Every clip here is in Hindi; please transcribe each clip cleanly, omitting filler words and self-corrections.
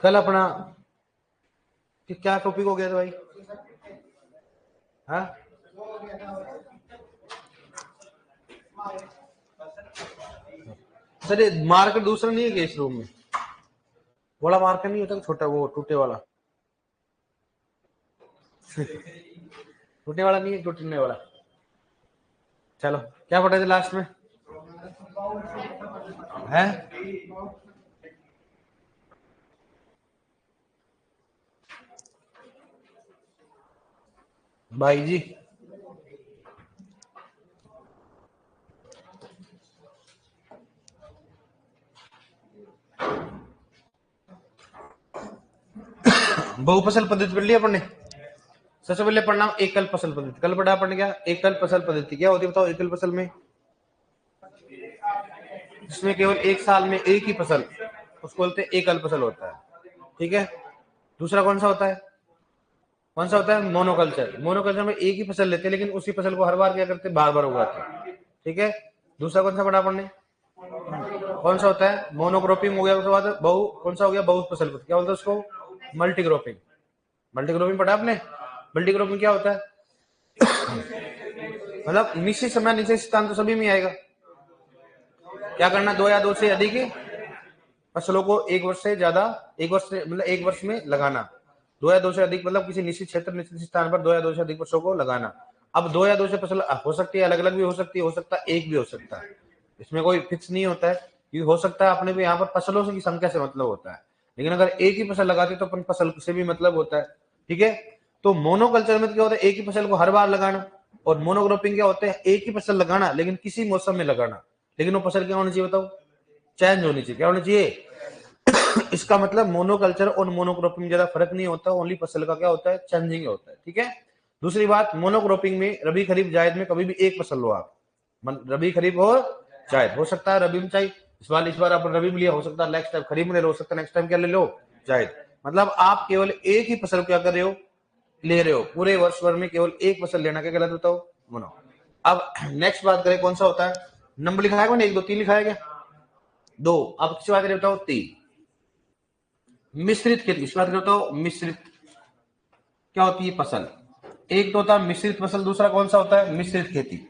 कल अपना क्या टॉपिक हो गया था भाई? हाँ, सर ये मार्कर दूसरा नहीं है क्या इस रूम में? बड़ा मार्कर नहीं होता, छोटा वो टूटे वाला टूटने वाला नहीं है, टूटने वाला। चलो क्या पढ़े थे लास्ट में? है भाई जी? बहुफसल पद्धति पढ़ लिया अपन ने। सबसे पहले पढ़ना एकल फसल पद्धति। कल पढ़ा अपन ने क्या? एकल फसल पद्धति क्या होती है बताओ? एकल फसल में इसमें केवल एक साल में एक ही फसल, उसको बोलते हैं एकल फसल होता है। ठीक है। दूसरा कौन सा होता है? कौन सा होता है? मोनोकल्चर। मोनोकल्चर में एक ही फसल लेते हैं, लेकिन उसी फसल को हर बार क्या करते हैं? बार बार उगाते हैं। ठीक है। दूसरा कौन सा पढ़ा अपन ने? कौन सा होता है? मोनोक्रॉपिंग हो गया। उसके बाद बहु कौन सा हो गया? बहु फसल। क्या बोलते हैं उसको? मल्टीक्रॉपिंग। मल्टीक्रॉपिंग पढ़ा आपने? मल्टीक्रॉपिंग क्या होता है? मतलब निश्चित समय निश्चित स्थान तो सभी में आएगा। क्या करना? दो या दो से अधिक फसलों को एक वर्ष से ज्यादा, एक वर्ष से मतलब एक वर्ष में लगाना। दो या दो से अधिक मतलब किसी निश्चित क्षेत्र निश्चित स्थान पर दो या दो से अधिक फसलों को लगाना। अब दो या दो से फसल हो सकती है, अलग अलग भी हो सकती है, हो सकता है एक भी हो सकता है। इसमें कोई फिक्स नहीं होता है। ये हो सकता है अपने भी यहाँ पर फसलों की संख्या से मतलब होता है, लेकिन अगर एक ही फसल लगाते तो अपन फसल से भी मतलब होता है। ठीक है। तो मोनोकल्चर में क्या होता है? एक ही फसल को हर बार लगाना। और मोनोक्रॉपिंग क्या होता है? एक ही फसल लगाना लेकिन किसी मौसम में लगाना। लेकिन वो फसल क्या होनी चाहिए बताओ? चेंज होनी चाहिए। क्या होनी चाहिए? इसका मतलब मोनोकल्चर और मोनोक्रॉपिंग में ज्यादा फर्क नहीं होता, ओनली फसल का क्या होता है? चेंजिंग होता है। ठीक है। दूसरी बात, मोनोक्रॉपिंग में रबी खरीफ जायद में कभी भी एक फसल लो आप। रबी खरीफ हो जायद, हो सकता है रबी में चाहिए इस बार आप रबी में लिया, हो सकता है नेक्स्ट टाइम खरीफ में ले लो, हो सकता है नेक्स्ट टाइम क्या ले लो? जायद। मतलब आप केवल एक ही फसल क्या कर रहे हो? ले रहे हो। पूरे वर्ष भर में केवल एक फसल लेना क्या कहलाता बताओ? मोनो। अब नेक्स्ट बात करें कौन सा होता है? नंबर लिखा है मैंने? एक दो तीन लिखा है क्या? दो। अब किसी बात करें बताओ? तीन। मिश्रित खेती। किसी बात करता हूं? मिश्रित क्या होती है? फसल। एक तो होता है मिश्रित फसल, दूसरा कौन सा होता है? मिश्रित खेती।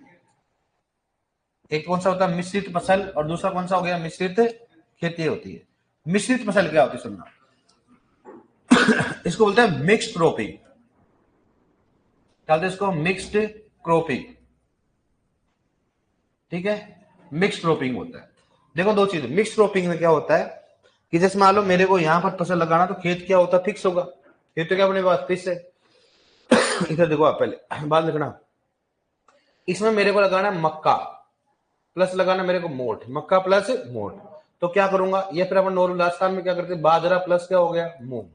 एक कौन सा होता है? मिश्रित फसल, और दूसरा कौन सा हो गया? मिश्रित खेती होती है। मिश्रित फसल क्या होती है? सुनना, इसको बोलते हैं मिक्स्ड क्रॉपिंग। क्या बोलते हैं इसको? Mixed cropping. ठीक है। मिक्स्ड क्रॉपिंग होता है। देखो दो चीज, मिक्स्ड क्रॉपिंग में क्या होता है कि जैसे मान लो मेरे को यहां पर फसल लगाना, तो खेत क्या होता है? फिक्स होगा। खेत तो क्या अपने पास फिक्स है। इधर देखो आप पहले बात लिखना, इसमें मेरे को लगाना है मक्का, प्लस लगाना मेरे को मोठ, मक्का प्लस मोठ। तो क्या करूंगा? ये फिर अपन नॉर्मल राजस्थान में क्या करते हैं? बाजरा प्लस क्या हो गया? मूंग।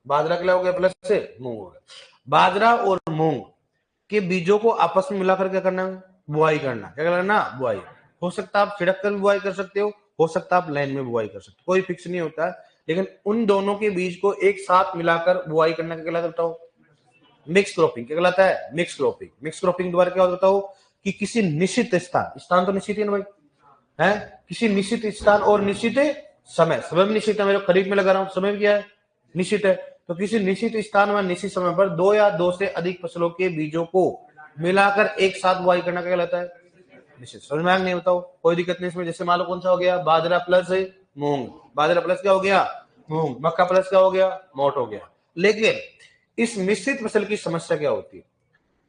बाजरा क्या हो गया? प्लस से मूंग हो गया। बाजरा और मूंग के बीजों को आपस में मिलाकर क्या करना है? बुआई करना। क्या करना? बुआई। हो सकता है आप छिड़क कर भी बुआई कर सकते हो सकता है आप लाइन में बुआई कर सकते हो, कोई फिक्स नहीं होता है। लेकिन उन दोनों के बीज को एक साथ मिलाकर बुआई करना क्या कहलाता है? Mix cropping. क्या कहलाता है? Mix cropping. मिक्स क्रॉपिंग द्वारा क्या होता है कि किसी निश्चित स्थान, स्थान तो निश्चित है ना भाई, है? किसी निश्चित स्थान और निश्चित समय, समय में निश्चित है, मेरे खरीफ में लगा रहा हूं, समय में क्या है? निश्चित है। तो किसी निश्चित स्थान में निश्चित समय पर दो या दो से अधिक फसलों के बीजों को मिलाकर एक साथ बुआई करना क्या कहलाता है? निश्चित। समझ में आ नहीं? बताओ कोई दिक्कत नहीं इसमें। जैसे मान लो कौन सा हो गया? बाजरा प्लस मूंग। बाजरा प्लस क्या हो गया? मूंग। मक्का प्लस क्या हो गया? मोठ हो गया। लेकिन इस मिश्रित फसल की समस्या क्या होती है?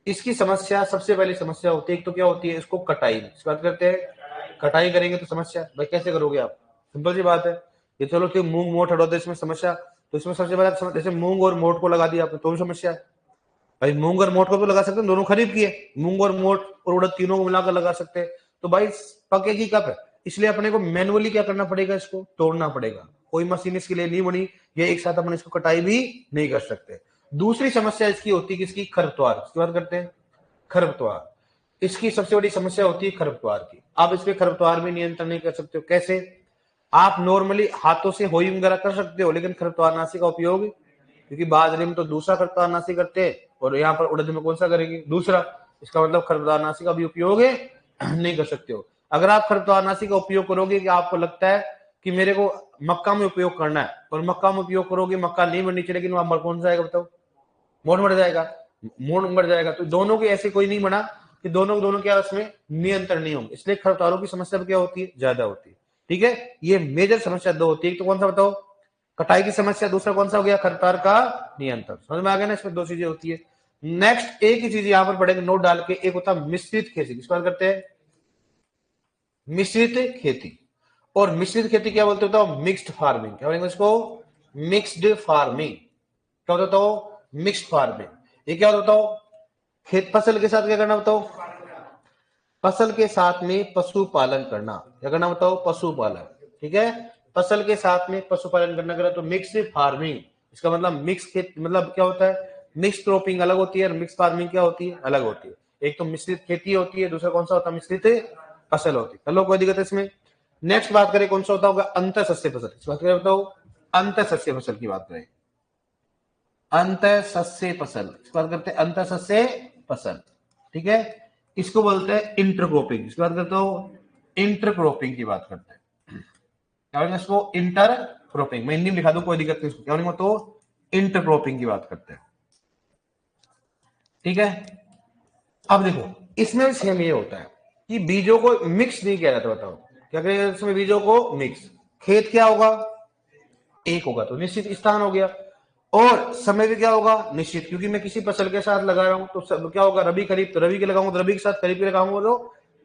इसकी समस्या, सबसे पहली समस्या होती है, एक तो क्या होती है? इसको कटाई। इस बात करते हैं, कटाई करेंगे तो समस्या। भाई कैसे करोगे आप? सिंपल सी बात है। ये चलो कि मूंग मोठ हटा दो, इसमें समस्या। तो इसमें सबसे पहले जैसे मूंग और मोठ को लगा दिया आपने तो भी समस्या है। भाई मूंग और मोठ को तो लगा सकते हैं, दोनों खरीफ की है। मूंग और मोठ और उड़द तीनों को मिलाकर लगा सकते हैं। तो भाई पकेगी कब है? इसलिए अपने को मैनुअली क्या करना पड़ेगा? इसको तोड़ना पड़ेगा। कोई मशीन इसके लिए नहीं बनी। ये एक साथ अपन इसको कटाई भी नहीं कर सकते। दूसरी समस्या इसकी होती है किसकी? खरपतवार। इसकी बात करते हैं, खरपतवार। इसकी सबसे बड़ी समस्या होती है खरपतवार की। आप इस पे खरपतवार में नियंत्रण नहीं कर सकते हो। कैसे? आप नॉर्मली हाथों से होइंग वगैरह कर सकते हो, लेकिन खरपतवारनाशी का उपयोग, क्योंकि बाजरे में तो दूसरा खरपतवारनाशी करते हैं और यहाँ पर उड़द में कौन सा करेंगे? दूसरा। इसका मतलब खरपतवारनाशी का भी उपयोग नहीं कर सकते हो। अगर आप खरपतवारनाशी का उपयोग करोगे कि आपको लगता है कि मेरे को मक्का में उपयोग करना है और मक्का में उपयोग करोगे, मक्का नहीं बढ़नी चाहिए, लेकिन वहां कौन सा आएगा बताओ, मोड़ बढ़ जाएगा, मोड़ बढ़ जाएगा। तो दोनों के ऐसे कोई नहीं बना कि दोनों क्या उसमें नियंत्रण नहीं होंगे, इसलिए खरपतवारों की समस्या क्या होती है, ज्यादा होती है। ठीक है, ये मेजर समस्या दो होती है, तो कौन सा बताओ, कटाई की समस्या, दूसरा कौन सा हो गया, खरपतवार का नियंत्रण। समझ में आ गया ना, इसमें दो चीजें होती है। नेक्स्ट एक ही चीज यहां पर पढ़ेंगे नोट डाल के, एक होता है मिश्रित खेती, किस बात करते हैं, मिश्रित खेती। और मिश्रित खेती क्या बोलते होता है, मिक्स्ड फार्मिंग, क्या बोलेंगे इसको, मिक्स्ड फार्मिंग। क्या होता है, मिक्स्ड फार्मिंग। ये क्या होता है, खेत फसल के साथ क्या करना बताओ, फसल के साथ में पशुपालन करना, क्या करना बताओ, पशुपालन। ठीक है, फसल के साथ में पशुपालन करना करा तो मिक्स्ड फार्मिंग। इसका मतलब मिक्स खेत, मतलब क्या होता है, मिक्स क्रॉपिंग अलग होती है और मिक्स फार्मिंग क्या होती है, अलग होती है। एक तो मिश्रित खेती होती है, दूसरा कौन सा होता है, मिश्रित फसल होती है। चलो कोई दिक्कत है इसमें। नेक्स्ट बात करें कौन सा होता होगा, अंतर सस्य फसल। इस बात करें बताओ, अंतर सस्य फसल की बात करें, अंतर सस्य फसल, इस बात करते हैं अंतर सस्य फसल। ठीक है, इसको बोलते हैं इंटरक्रॉपिंग। इसकी बात करते हो, इंटरक्रॉपिंग की बात करते हैं, क्या बोलेंगे इसको, इंटरक्रॉपिंग। मैं हिंदी में लिखा दूं कोई दिक्कत नहीं, इसको क्या बोलेंगे तो इंटरक्रॉपिंग की बात करते हैं। ठीक है, अब देखो इसमें भी सेम ये होता है कि बीजों को मिक्स नहीं किया जाता। बताओ क्या करेंगे इसमें, बीजों को मिक्स। खेत क्या होगा, एक होगा तो निश्चित स्थान हो गया, और समय भी क्या होगा, निश्चित, क्योंकि मैं किसी फसल के साथ लगा रहा हूं तो सब क्या होगा, रबी खरीफ, तो रबी के लगाऊंगा तो रबी के साथ खरीफ के लगाऊंगा तो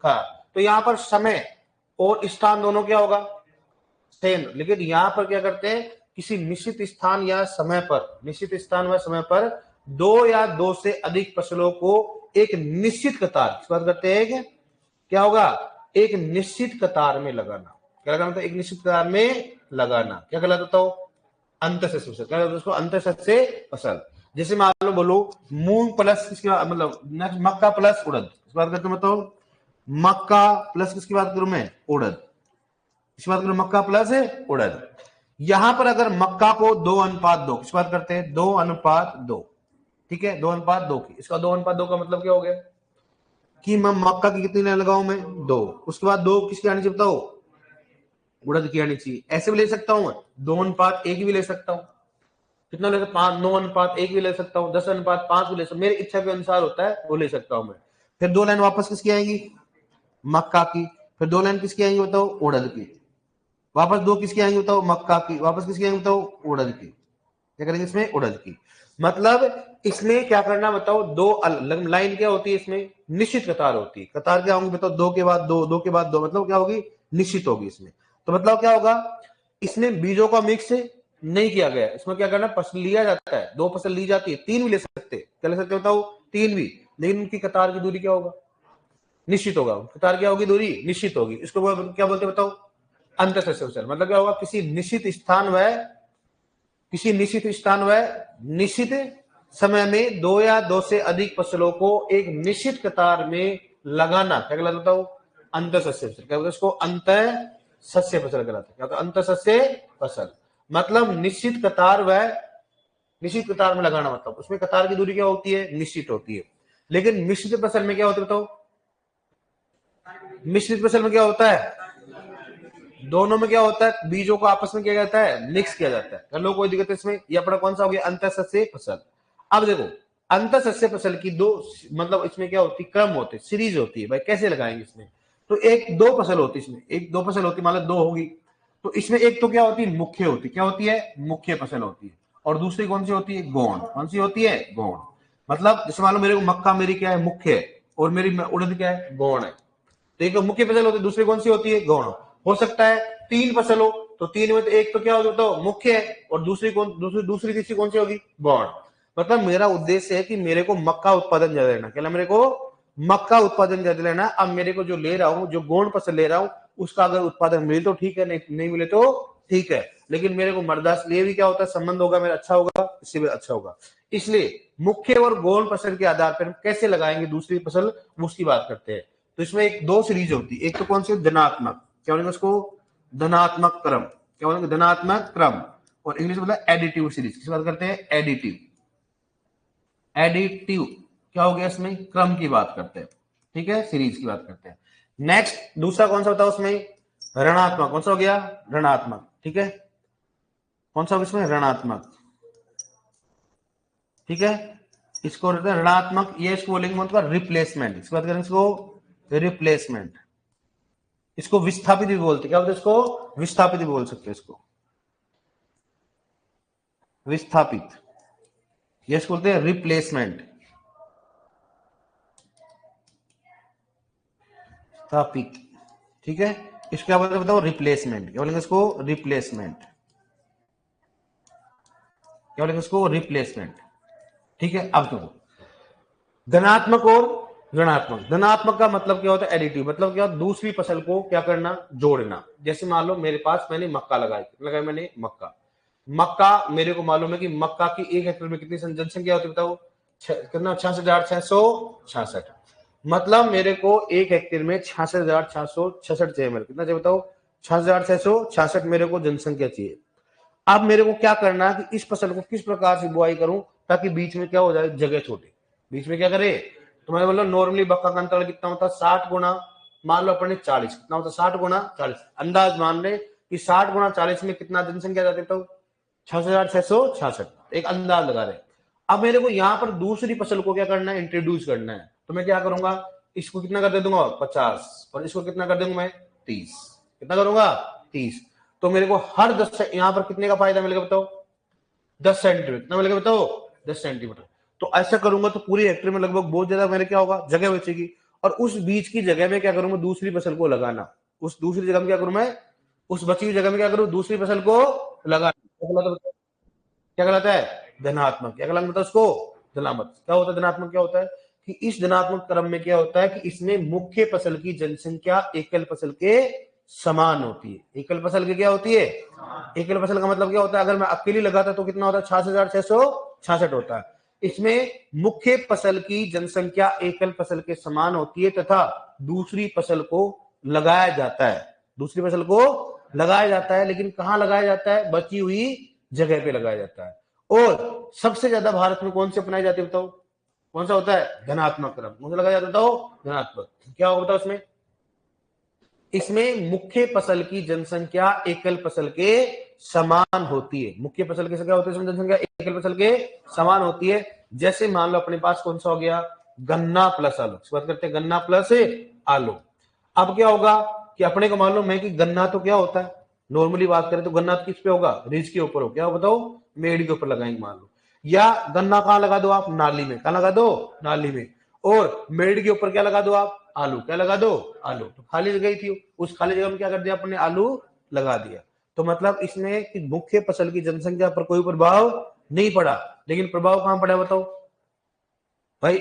खा। तो यहां पर समय और स्थान दोनों क्या होगा, सेम। लेकिन यहां पर क्या करते हैं, किसी निश्चित स्थान या समय पर, निश्चित स्थान व समय पर दो या दो से अधिक फसलों को एक निश्चित कतार, इस बात करते हैं क्या होगा, एक निश्चित कतार में लगाना। क्या लगाना, एक निश्चित कतार में लगाना क्या कहलाता हो, अंतःसस्य फसल। क्या कहते उसको, अंतःसस्य फसल। जैसे मान लो बोलो मूंग प्लस किसकी मतलब नेक्स्ट मक्का प्लस उड़द, इस बात करते मतलब मक्का प्लस किसकी बात करूं मैं, उड़द। इस बात करूं मक्का प्लस है उड़द। यहां पर अगर मक्का को 2:2, किस बात करते हैं 2:2। ठीक है, 2:2 की, इसका 2:2 का मतलब क्या हो गया कि मैं मक्का की कितनी लाइन लगाऊं मैं, 2। उसके बाद 2 किसकी आनी चाहिए बताओ, उड़द की आनी चाहिए। ऐसे भी ले सकता हूं मैं, 2:1 भी ले सकता हूं, कितना ले सकता हूं, 9:1 भी ले सकता हूँ, 10:5 भी ले सकता हूं, मेरी इच्छा के अनुसार होता है वो ले सकता हूं मैं। फिर 2 लाइन वापस किसकी आएंगी, मक्का की। फिर 2 लाइन किसकी आएंगी बताओ, उड़द की। वापस 2 किसकी आएंगी बताओ, मक्का की। वापस किसकी आएंगी बताओ, उड़द की। क्या करेंगे इसमें, उड़द की। मतलब इसमें क्या करना बताओ, 2 अलग लाइन क्या होती है इसमें, निश्चित कतार होती है। कतार क्या होंगी बताओ, 2 के बाद 2, 2 के बाद 2, मतलब क्या होगी, निश्चित होगी इसमें। तो मतलब क्या होगा, इसमें बीजों का मिक्स नहीं किया गया। इसमें क्या करना, फसल लिया जाता है, 2 फसल ली जाती है, 3 भी ले सकते हैं, क्या ले सकते बताओ, 3 भी। लेकिन उनकी कतार की दूरी क्या होगा, निश्चित होगा। कतार क्या होगी, दूरी निश्चित होगी। इसको क्या बोलते बताओ, अंतःसस्य फसल। मतलब क्या होगा, किसी निश्चित स्थान व निश्चित समय में 2 या 2 से अधिक फसलों को एक निश्चित कतार में लगाना, क्या कहलाता है, अंतःसस्य फसल। क्या बोलते हैं इसको, अंतःसस्य फसल कहलाता है। क्या होता है, अंतःसस्य फसल। मतलब निश्चित कतार में लगाना, मतलब उसमें कतार की दूरी क्या होती है, निश्चित होती है। लेकिन मिश्रित फसल में क्या होता है बताओ, मिश्रित फसल में क्या होता है, दोनों में क्या होता है, बीजों को आपस में किया जाता है, मिक्स किया जाता है। चलो कोई दिक्कत इसमें। ये अपना कौन सा हो गया, अंतःसस्य फसल। अब देखो अंतःसस्य फसल की 2 मतलब इसमें क्या होती है, क्रम होते, सीरीज होती है। भाई कैसे लगाएंगे इसमें, तो एक 2 फसल होती है, इसमें एक 2 फसल होती है, मान लो 2 होगी। तो इसमें एक तो क्या होती है, मुख्य होती है, क्या होती है, मुख्य फसल होती है। और दूसरी कौन सी होती है, गौण। कौन सी होती है, गौण। मतलब जैसे मान लो मेरे को मक्का मेरी क्या है, मुख्य है, और मेरी उड़द क्या है, गौण है। तो एक तो मुख्य फसल होती है, दूसरी कौन सी होती है, गौण। हो सकता है 3 फसल हो, तो 3 में तो एक तो क्या होगा, तो मुख्य है, और दूसरी तीसरी कौन सी होगी, गौण। मतलब मेरा उद्देश्य है कि मेरे को मक्का उत्पादन ज्यादा लेना, क्या मेरे को मक्का उत्पादन ज्यादा लेना। अब मेरे को जो ले रहा हूं, जो गौण फसल ले रहा हूं, उसका अगर उत्पादन मिले तो ठीक है, नहीं मिले तो ठीक है। लेकिन मेरे को मृदा से लिए भी क्या होता है, संबंध होगा मेरा, अच्छा होगा, इससे भी अच्छा होगा। इसलिए मुख्य और गौण फसल के आधार पर हम कैसे लगाएंगे दूसरी फसल, उसकी बात करते हैं। तो इसमें एक 2 सीरीज होती है। एक तो कौन सी, धनात्मक, क्या बोलेंगे उसको, धनात्मक क्रम। क्या बोलेंगे, धनात्मक क्रम। और इंग्लिश में एडिटिव सीरीज, किस बात करते हैं, एडिटिव। एडिटिव क्या हो गया, इसमें क्रम की बात करते हैं। ठीक है, सीरीज की बात करते हैं। नेक्स्ट दूसरा कौन सा बताओ उसमें, ऋणात्मक। कौन सा हो गया, ऋणात्मक। ठीक है, कौन सा इसमें ऋणात्मक, ठीक है, इसको ऋणात्मक, ये इसको बोलेंगे मतलब रिप्लेसमेंट, इसके बाद करेंगे इसको रिप्लेसमेंट, इसको विस्थापित भी बोलते हैं, क्या बोलते हैं इसको, विस्थापित भी बोल सकते हैं इसको, विस्थापित, ये इसको बोलते हैं रिप्लेसमेंट, स्थापित, ठीक है, इसके क्या बोलते हैं बताओ, रिप्लेसमेंट, क्या बोलेंगे इसको, रिप्लेसमेंट, क्या बोलेंगे इसको, रिप्लेसमेंट, ठीक है। अब देखो धनात्मक और ऋणात्मक, धनात्मक का मतलब क्या होता है, एडिटिव, मतलब क्या, दूसरी फसल को क्या करना, जोड़ना। जैसे मान लो मेरे पास मैंने मक्का लगाई, लगाया मैंने मक्का, मक्का मेरे को मालूम है कि मक्का की 1 हेक्टेयर में कितनी जनसंख्या होती है बताओ, कितना, 66,666, मतलब मेरे को 1 हेक्टेयर में 66,666 चाहिए, मेरे कितना चाहिए बताओ, 66,666 मेरे को जनसंख्या चाहिए। अब मेरे को क्या करना है कि इस फसल को किस प्रकार से बुआई करूं ताकि बीच में क्या हो जाए, जगह छोटे, बीच में क्या करे, तो मैं बोलो नॉर्मली मक्का का अंतर कितना होता है, 60 गुना, मान लो अपने 40, कितना होता है 60 गुना 40, अंदाज मान ले कि 60 गुना 40 में कितना जनसंख्या जाती है, तो 6666, एक अंदाज लगा रहे। अब मेरे को यहाँ पर दूसरी फसल को क्या करना है, इंट्रोड्यूस करना है, तो मैं क्या करूंगा, इसको कितना कर दे दूंगा 50, और इसको कितना कर दूंगा मैं 30, कितना करूंगा 30, तो मेरे को हर 10 से यहाँ पर कितने का फायदा मिलेगा बताओ, 10 सेंटीमीटर, कितना मिलेगा बताओ, 10 सेंटीमीटर। तो ऐसा करूंगा तो पूरी हेक्टेयर में लगभग बहुत ज्यादा मेरे क्या होगा, जगह बचेगी, और उस बीच की जगह में क्या करूंगा, दूसरी फसल को लगाना, उस दूसरी जगह में क्या करूं मैं, उस बची हुई जगह में क्या करूं, दूसरी फसल को लगाना, क्या कहलाता है, धनात्मक, क्या कहलाता है उसको, धनात्मक। क्या होता है धनात्मक, क्या होता है कि इस धनात्मक क्रम में क्या होता है कि इसमें मुख्य फसल की जनसंख्या एकल फसल के समान होती है, एकल फसल की क्या होती है, एकल फसल का मतलब क्या होता है, अगर मैं अकेली लगाता तो कितना होता है, 66,666 होता है, इसमें मुख्य फसल की जनसंख्या एकल फसल के समान होती है तथा दूसरी फसल को लगाया जाता है, दूसरी फसल को लगाया जाता है, लेकिन कहां लगाया जाता है, बची हुई जगह पे लगाया जाता है। और सबसे ज्यादा भारत में कौन से अपनाई जाती है बताओ, कौन सा होता है, धनात्मक क्रम, कौन सा लगाया जाता है, धनात्मक। क्या होता है उसमें, इसमें मुख्य फसल की जनसंख्या एकल फसल के समान होती है, मुख्य फसल की क्या होती है, जनसंख्या एकल फसल के समान होती है। जैसे मान लो अपने पास कौन सा हो गया, गन्ना प्लस आलू, बात करते हैं गन्ना प्लस आलू। अब क्या होगा कि अपने को मालूम है कि गन्ना तो क्या होता है, नॉर्मली बात करें तो गन्ना तो किस पे होगा, रिज के ऊपर हो, क्या बताओ, मेड़ के ऊपर लगाएंगे मान लो, या गन्ना कहां लगा दो आप, नाली में, कहां लगा दो, नाली में, और मेड़ के ऊपर क्या लगा दो आप, आलू, क्या लगा दो, आलू, तो खाली जगह थी, उस खाली जगह में क्या कर दिया अपने, आलू लगा दिया। तो मतलब इसमें कि मुख्य फसल की जनसंख्या पर कोई प्रभाव नहीं पड़ा, लेकिन प्रभाव कहां पड़ा बताओ भाई,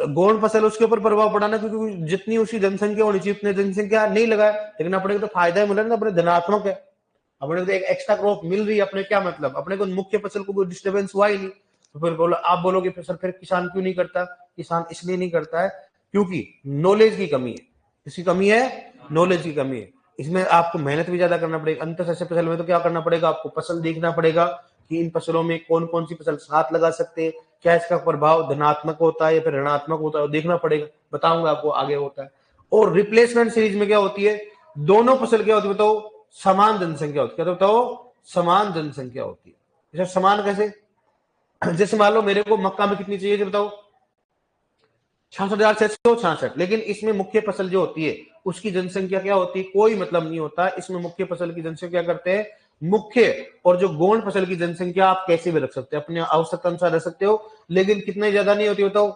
गौण फसल उसके ऊपर प्रभाव पड़ा ना, क्योंकि जितनी उसकी जनसंख्या होनी चाहिए उतनी जनसंख्या नहीं लगाए, लेकिन अपने को तो फायदा ही मिला ना, अपने धनात्मक है, अपने को तो एक एक्स्ट्रा क्रॉप मिल रही है, अपने क्या मतलब, अपने को मुख्य फसल को कोई डिस्टर्बेंस हुआ ही नहीं। तो फिर बोलो, आप बोलोगे फिर किसान क्यों नहीं करता, किसान इसलिए नहीं करता है क्योंकि नॉलेज की कमी है, इसकी कमी है, नॉलेज की कमी है, इसमें आपको मेहनत भी ज्यादा करना पड़ेगा। अंतर शस्य फसल में तो क्या करना पड़ेगा, आपको फसल देखना पड़ेगा कि इन फसलों में कौन कौन सी फसल साथ लगा सकते हैं, क्या इसका प्रभाव धनात्मक होता है या फिर ऋणात्मक होता है, देखना पड़ेगा, बताऊंगा आपको आगे होता है। और रिप्लेसमेंट सीरीज में क्या होती है, दोनों फसल क्या होती है बताओ, समान जनसंख्या होती है, क्या बताओ, समान जनसंख्या होती है। समान कैसे, जैसे मान लो मेरे को मक्का में कितनी चाहिए बताओ, 66,666, लेकिन इसमें मुख्य फसल जो होती है उसकी जनसंख्या क्या होती है, कोई मतलब नहीं होता, इसमें मुख्य फसल की जनसंख्या करते हैं मुख्य, और जो गौण फसल की जनसंख्या आप कैसे भी रख सकते हैं, अपने आवश्यकता अनुसार रख सकते हो, लेकिन कितने ज्यादा नहीं होती बताओ,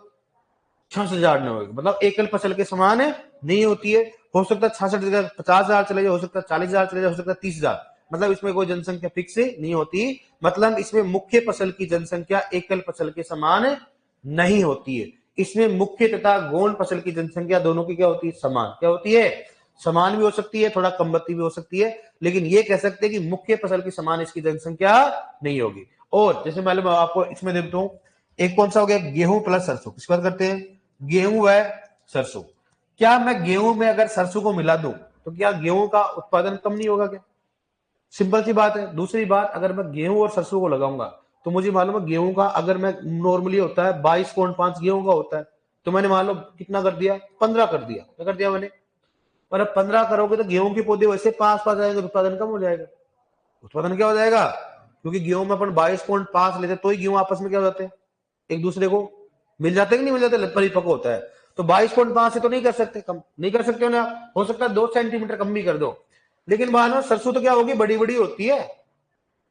66,000 नहीं होगी, मतलब एकल फसल के समान नहीं होती है, हो सकता है 66 जगह 50,000 चले जाए, हो सकता है 40,000 चले जाए, हो सकता है 30,000, मतलब इसमें कोई जनसंख्या फिक्स नहीं होती, मतलब इसमें मुख्य फसल की जनसंख्या एकल फसल के समान नहीं होती है, इसमें मुख्य तथा गौण फसल की जनसंख्या दोनों की क्या होती है, समान, क्या होती है, समान भी हो सकती है, थोड़ा कम बत्ती भी हो सकती है, लेकिन ये कह सकते हैं कि मुख्य फसल की समान इसकी जनसंख्या नहीं होगी। और जैसे मैं आपको इसमें देता हूं, एक कौन सा हो गया, गेहूं प्लस सरसों, किस बात करते हैं, गेहूं व सरसों। क्या मैं गेहूं में अगर सरसों को मिला दूं तो क्या गेहूं का उत्पादन कम नहीं होगा क्या, सिंपल सी बात है। दूसरी बात, अगर मैं गेहूं और सरसों को लगाऊंगा तो मुझे मालूम है गेहूं का, अगर मैं नॉर्मली होता है 22.5 गेहूं का होता है, तो मैंने मान लो कितना कर दिया, 15 कर दिया, क्या कर दिया मैंने, और अब 15 करोगे तो गेहूं के पौधे वैसे पास पास आएंगे, उत्पादन कम हो जाएगा, उत्पादन क्या हो जाएगा, क्योंकि गेहूं में अपन 22.5 लेते तो ही गेहूं आपस में क्या हो जाते हैं, एक दूसरे को मिल जाते कि नहीं मिल जाते, परिपक्व होता है। तो 22.5 से तो नहीं कर सकते, कम नहीं कर सकते हो ना, हो सकता है 2 सेंटीमीटर कम भी कर दो। लेकिन बाद में सरसों तो क्या होगी, बड़ी बड़ी होती है,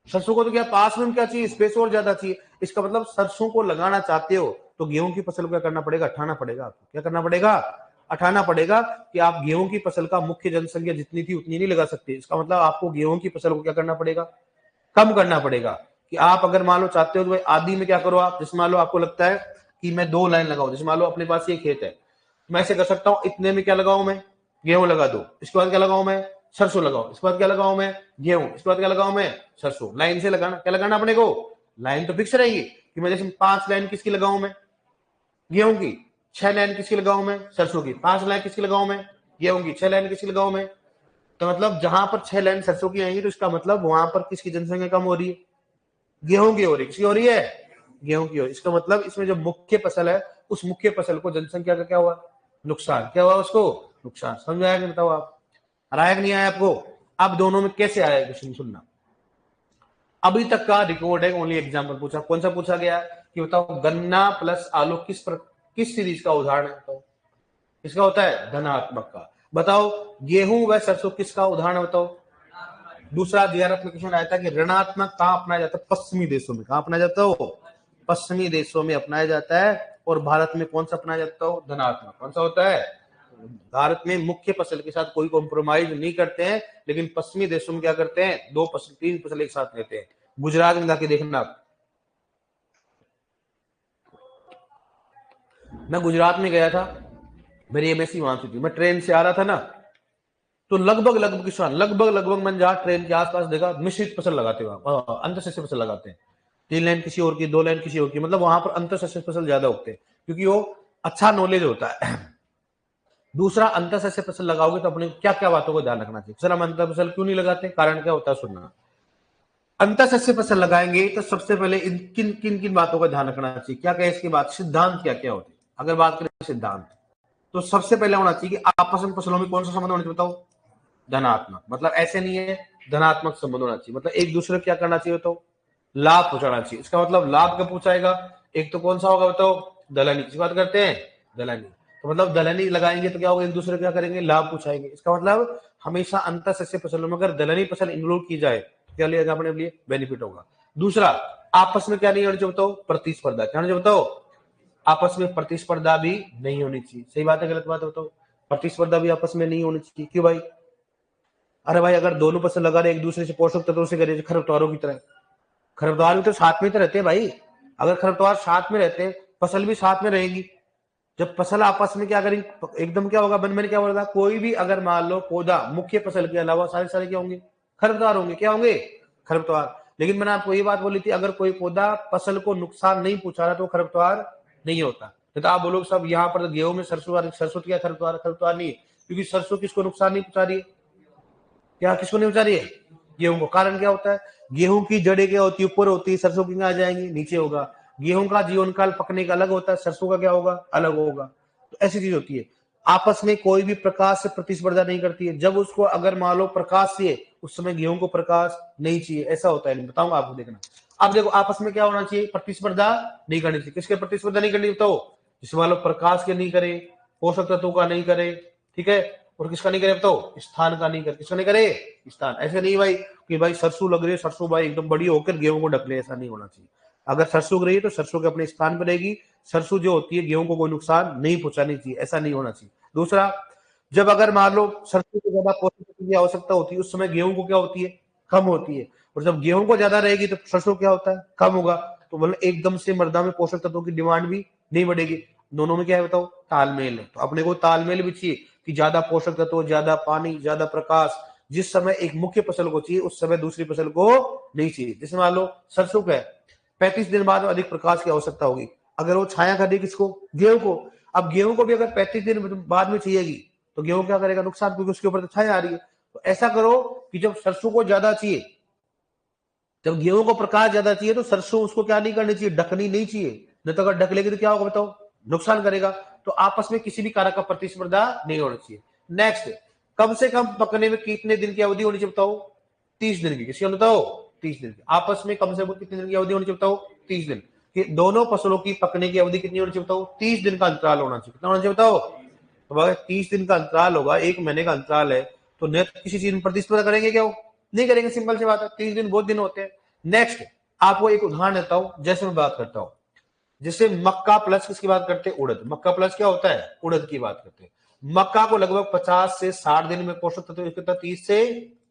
सरसों को तो क्या पास में क्या चाहिए, स्पेस और ज्यादा चाहिए। इसका मतलब सरसों को लगाना चाहते हो तो गेहूं की फसल को क्या करना पड़ेगा, हटाना पड़ेगा आपको। क्या करना पड़ेगा, हटाना पड़ेगा। कि आप गेहूं की फसल का मुख्य जनसंख्या जितनी थी उतनी नहीं लगा सकते। इसका मतलब आपको गेहूं की फसल को क्या करना पड़ेगा, कम करना पड़ेगा। कि आप अगर मान लो चाहते हो तो भाई आदि में क्या करो आप, जैसे मान लो आपको लगता है कि मैं 2 लाइन लगाऊं, जैसे मान लो अपने पास ये खेत है, मैं ऐसे कर सकता हूं, इतने में क्या लगाऊं मैं, गेहूं लगा दो, इसके बाद क्या लगाऊं मैं, सरसों लगाओ, इसके बाद क्या लगाऊं मैं, गेहूं, इसके बाद क्या लगाऊं मैं, सरसों। लाइन से लगाना, क्या लगाना अपने को, लाइन तो फिक्स रहेगी। कि मैं जैसे 5 लाइन किसकी लगाऊं मैं, गेहूं की, 6 लाइन किसकी लगाऊं मैं, सरसों की, 5 लाइन किसकी लगाऊं मैं, गेहूं की, 6 लाइन किसकी लगाऊं मैं। तो मतलब जहां पर 6 लाइन सरसों की आएंगी तो इसका मतलब वहां पर किसकी जनसंख्या कम हो रही है, गेहूं की हो रही है। किसकी हो रही है, गेहूं की हो रही है। इसका मतलब इसमें जो मुख्य फसल है उस मुख्य फसल को जनसंख्या का क्या हुआ, नुकसान। क्या हुआ उसको, नुकसान। समझ आया कि बताओ आप, आया कि नहीं आया आपको। अब दोनों में कैसे आया क्वेश्चन सुनना। अभी तक का रिकॉर्ड है, ओनली एग्जाम्पल पूछा, कौन सा पूछा गया कि बताओ गन्ना प्लस आलू किस सीरीज का उदाहरण है, बताओ किसका होता है, धनात्मक का। बताओ गेहूं व सरसों किसका उदाहरण है, बताओ। दूसरा जीआरएफ में क्वेश्चन आया था कि ऋणात्मक कहां अपनाया जाता है, पश्चिमी देशों में। कहां अपनाया जाता है, पश्चिमी देशों में अपनाया जाता है। और भारत में कौन सा अपनाया जाता है, धनात्मक। कौन सा होता है, भारत में मुख्य फसल के साथ कोई कॉम्प्रोमाइज नहीं करते हैं, लेकिन पश्चिमी देशों में क्या करते हैं, 2 फसल 3 फसल एक साथ लेते हैं। गुजरात में जाके देखना, मैं गुजरात में गया था, मेरी एमएससी वहां से थी, मैं ट्रेन से आ रहा था ना, तो लगभग किसान लगभग मैंने जहां ट्रेन के आसपास देखा मिश्रित फसल लगाते हुए, अंतर शस्य फसल लगाते हैं। 3 लाइन किसी और की, 2 लाइन किसी और की, मतलब वहां पर अंतर शस्य फसल ज्यादा उगते हैं, क्योंकि वो अच्छा नॉलेज होता है। दूसरा, अंतर शस्य फसल लगाओगे तो अपने क्या क्या बातों को ध्यान रखना चाहिए। सर हम अंतर फसल क्यों नहीं लगाते, कारण क्या होता है, सुनना। अंतर शस्य फसल लगाएंगे तो सबसे पहले इन किन किन किन बातों का ध्यान रखना चाहिए, क्या क्या इसके बाद सिद्धांत क्या क्या होते हैं। अगर बात करें सिद्धांत, तो सबसे पहले होना चाहिए कि आपस में फसलों में कौन सा संबंध होना चाहिए, बताओ, धनात्मक। मतलब ऐसे नहीं है, धनात्मक संबंध होना चाहिए, मतलब एक दूसरे को क्या करना चाहिए, तो लाभ पहुंचाना चाहिए। इसका मतलब लाभ कब पहुंचाएगा, एक तो कौन सा होगा, बताओ, दलहनी। किसी बात करते हैं, दलहनी। तो मतलब दलहनी लगाएंगे तो क्या होगा, एक दूसरे को क्या करेंगे, लाभ पहुंचाएंगे। इसका मतलब हमेशा अंतर शस्य फसलों में अगर दलहनी फसल इंक्लूड की जाए तो क्या लिया अपने लिए बेनिफिट होगा। दूसरा, आपस में क्या नहीं होना चाहिए, बताओ, प्रतिस्पर्धा। क्या होना चाहिए, बताओ, आपस में प्रतिस्पर्धा भी नहीं होनी चाहिए। सही बात है, गलत बात है, बताओ। प्रतिस्पर्धा भी आपस में नहीं होनी चाहिए, क्यों भाई, अरे भाई अगर दोनों फसल लगा रहे एक दूसरे से पोषक तत्वों से करे, खरपतवारों की तरह, खरपतवार भी तो साथ में तो रहते हैं भाई। अगर खरपतवार साथ में रहते हैं, फसल भी साथ में रहेगी। जब फसल आपस में क्या करेंगे, एकदम क्या होगा, मैंने क्या बोला था, कोई भी अगर मान लो पौधा मुख्य फसल के अलावा सारे सारे क्या होंगे, खरपतवार होंगे। क्या होंगे, खरपतवार। लेकिन मैंने आपको ये बात बोली थी, अगर कोई पौधा फसल को नुकसान नहीं पहुंचा रहा तो खरपतवार नहीं होता। तो आप बोलोगे सब यहाँ पर गेहूं में सरसों, सरसों क्या खरपतवार, खरपतवार नहीं है, क्योंकि सरसों किसको नुकसान नहीं पहुंचा रही है, क्या किसको नहीं पहुंचा रही है, गेहूं को। कारण क्या होता है, गेहूं की जड़ें क्या होती है, ऊपर होती है, सरसों की आ जाएंगी, नीचे होगा। गेहूं का जीवन काल पकने का अलग होता है, सरसों का क्या होगा, अलग होगा। तो ऐसी चीज होती है। आपस में कोई भी प्रकाश से प्रतिस्पर्धा नहीं करती है। जब उसको अगर मान लो प्रकाश चाहिए, उस समय गेहूं को प्रकाश नहीं चाहिए, ऐसा होता है। बताऊंगा आपको, देखना। अब देखो आपस में क्या होना चाहिए, प्रतिस्पर्धा नहीं करनी चाहिए। किसके प्रतिस्पर्धा नहीं करनी, बताओ, जिससे मान लो प्रकाश के नहीं करे, पोषक तत्वों का नहीं करे, ठीक है, और किसका नहीं करे, बताओ, स्थान का नहीं करे। किसका नहीं करे, स्थान। ऐसे नहीं भाई कि भाई सरसों लग रही है, सरसों भाई एकदम बड़ी होकर गेहूं को ढक ले, ऐसा नहीं होना चाहिए। अगर सरसों रही है तो सरसों के अपने स्थान पर रहेगी। सरसों जो होती है गेहूं को कोई नुकसान नहीं पहुंचानी चाहिए, ऐसा नहीं होना चाहिए। दूसरा, जब अगर मान लो सरसों को ज्यादा पोषक तत्व की आवश्यकता होती है, उस समय गेहूं को क्या होती है, कम होती है। और जब गेहूं को ज्यादा रहेगी तो सरसों क्या होता है, कम होगा। तो मतलब एकदम से मृदा में पोषक तत्वों की डिमांड भी नहीं बढ़ेगी। दोनों में क्या है, बताओ, तालमेल है। तो अपने को तालमेल भी चाहिए कि ज्यादा पोषक तत्व, ज्यादा पानी, ज्यादा प्रकाश जिस समय एक मुख्य फसल को चाहिए उस समय दूसरी फसल को नहीं चाहिए। जैसे मान लो सरसों का है, 35 दिन बाद अधिक प्रकाश की आवश्यकता होगी, अगर वो छाया कर दी किसको, गेहूं को। अब गेहूं को भी अगर 35 दिन बाद में चाहिएगी तो गेहूं क्या करेगा, नुकसान, क्योंकि उसके ऊपर तो छाया आ रही है। तो ऐसा करो कि जब सरसों को ज्यादा चाहिए, जब गेहूं को प्रकाश ज्यादा चाहिए तो सरसों उसको क्या नहीं करनी चाहिए, ढकनी नहीं चाहिए। नहीं तो अगर ढक लेगी तो क्या होगा, बताओ, नुकसान करेगा। तो आपस में किसी भी कारक का प्रतिस्पर्धा नहीं होना चाहिए। नेक्स्ट, कम से कम पकने में कितने दिन की अवधि होनी चाहिए, बताओ, 30 दिन की। किसकी बताओ? 30 दिन की। आपस में कम से कम कितने दिन की अवधि होनी चाहिए बताओ? 30 दिन कि दोनों फसलों की पकने की अवधि कितनी होनी चाहिए बताओ? 30 दिन का अंतराल होना चाहिए। कितना होना चाहिए बताओ? तो अगर 30 दिन का अंतराल होगा, 1 महीने का अंतराल है, तो नेट किसी चीज में प्रतिस्पर्धा करेंगे क्या? नहीं करेंगे, सिंपल सी बात है। 30 दिन बहुत दिन होते हैं। नेक्स्ट आपको एक उदाहरण देता हूं, जैसे मैं बात करता हूं, जैसे मक्का प्लस किसकी बात करते हैं? उड़द। मक्का प्लस क्या होता है? उड़द की बात करते हैं। मक्का को लगभग 50 से 60 दिन में पोषक तत्व कितना? 30 से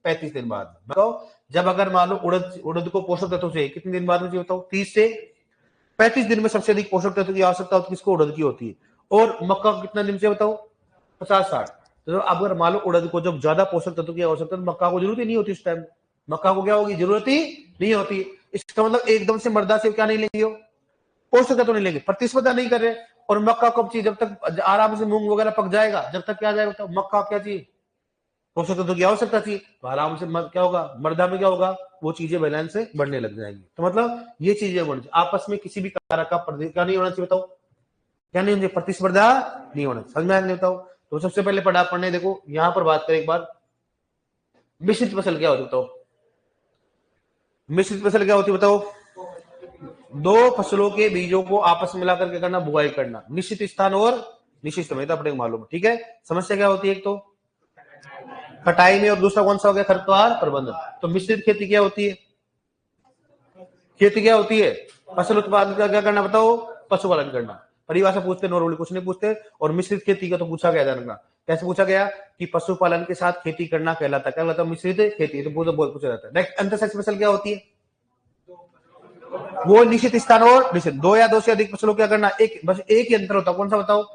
35 दिन बाद। बताओ, जब अगर मान लो उड़द उड़द को पोषक तत्व से कितने दिन बाद में चाहिए बताओ? 30 से 35 दिन में सबसे अधिक पोषक तत्व की आवश्यकता होती है किसको? उड़द की होती है। और मक्का को कितना दिन से बताओ? 50-60। तो अगर मान लो उड़द को जब ज्यादा पोषक तत्व की आवश्यकता तो मक्का को जरूरत ही नहीं होती उस टाइम। मक्का को क्या होगी? जरूरत ही नहीं होती। इसका मतलब एकदम से मृदा से क्या नहीं लेंगे हो? पोषक तत्व नहीं लेंगे, प्रतिस्पर्धा नहीं कर रहे। और मक्का कब चाहिए? जब तक आराम से मूंग वगैरह पक जाएगा, जब तक क्या जाएगा? मक्का क्या चाहिए? पोषक तत्व की आवश्यकता चाहिए। तो आराम से क्या होगा? मृदा में क्या होगा? वो चीजें बैलेंस से बढ़ने लग जाएंगी। तो मतलब ये चीजें बढ़ आपस में किसी भी कारक का क्या नहीं होना चाहिए बताओ? क्या नहीं होना चाहिए? प्रतिस्पर्धा नहीं होना। समझ में आया? बताओ। तो सबसे पहले पढ़ने देखो, यहां पर बात करें एक बार, मिश्रित फसल क्या होती बताओ? मिश्रित फसल क्या होती बताओ? दो फसलों के बीजों को आपस में मिलाकर क्या करना? बुआई करना, निश्चित स्थान और निश्चित समय। तो अपने को मालूम है, ठीक है। समस्या क्या होती है? एक तो कटाई में, और दूसरा कौन सा हो गया? खरपतवार प्रबंधन। तो मिश्रित खेती क्या होती है? खेती क्या होती है? फसल उत्पादन का क्या करना बताओ? पशुपालन करना। परिभाषा पूछते, नॉर्मली कुछ नहीं पूछते। और मिश्रित खेती का तो पूछा गया था। कैसे पूछा गया? कि पशुपालन के साथ खेती करना कहलाता, क्या कहलाता? मिश्रित खेती। तो बहुत पूछा जाता है। नेक्स्ट, अंतःसस्य फसल क्या होती है? वो निश्चित स्थान और निश्चित, दो या दो से अधिक फसलों क्या करना? एक, बस एक ही अंतर होता है। कौन सा बताओ?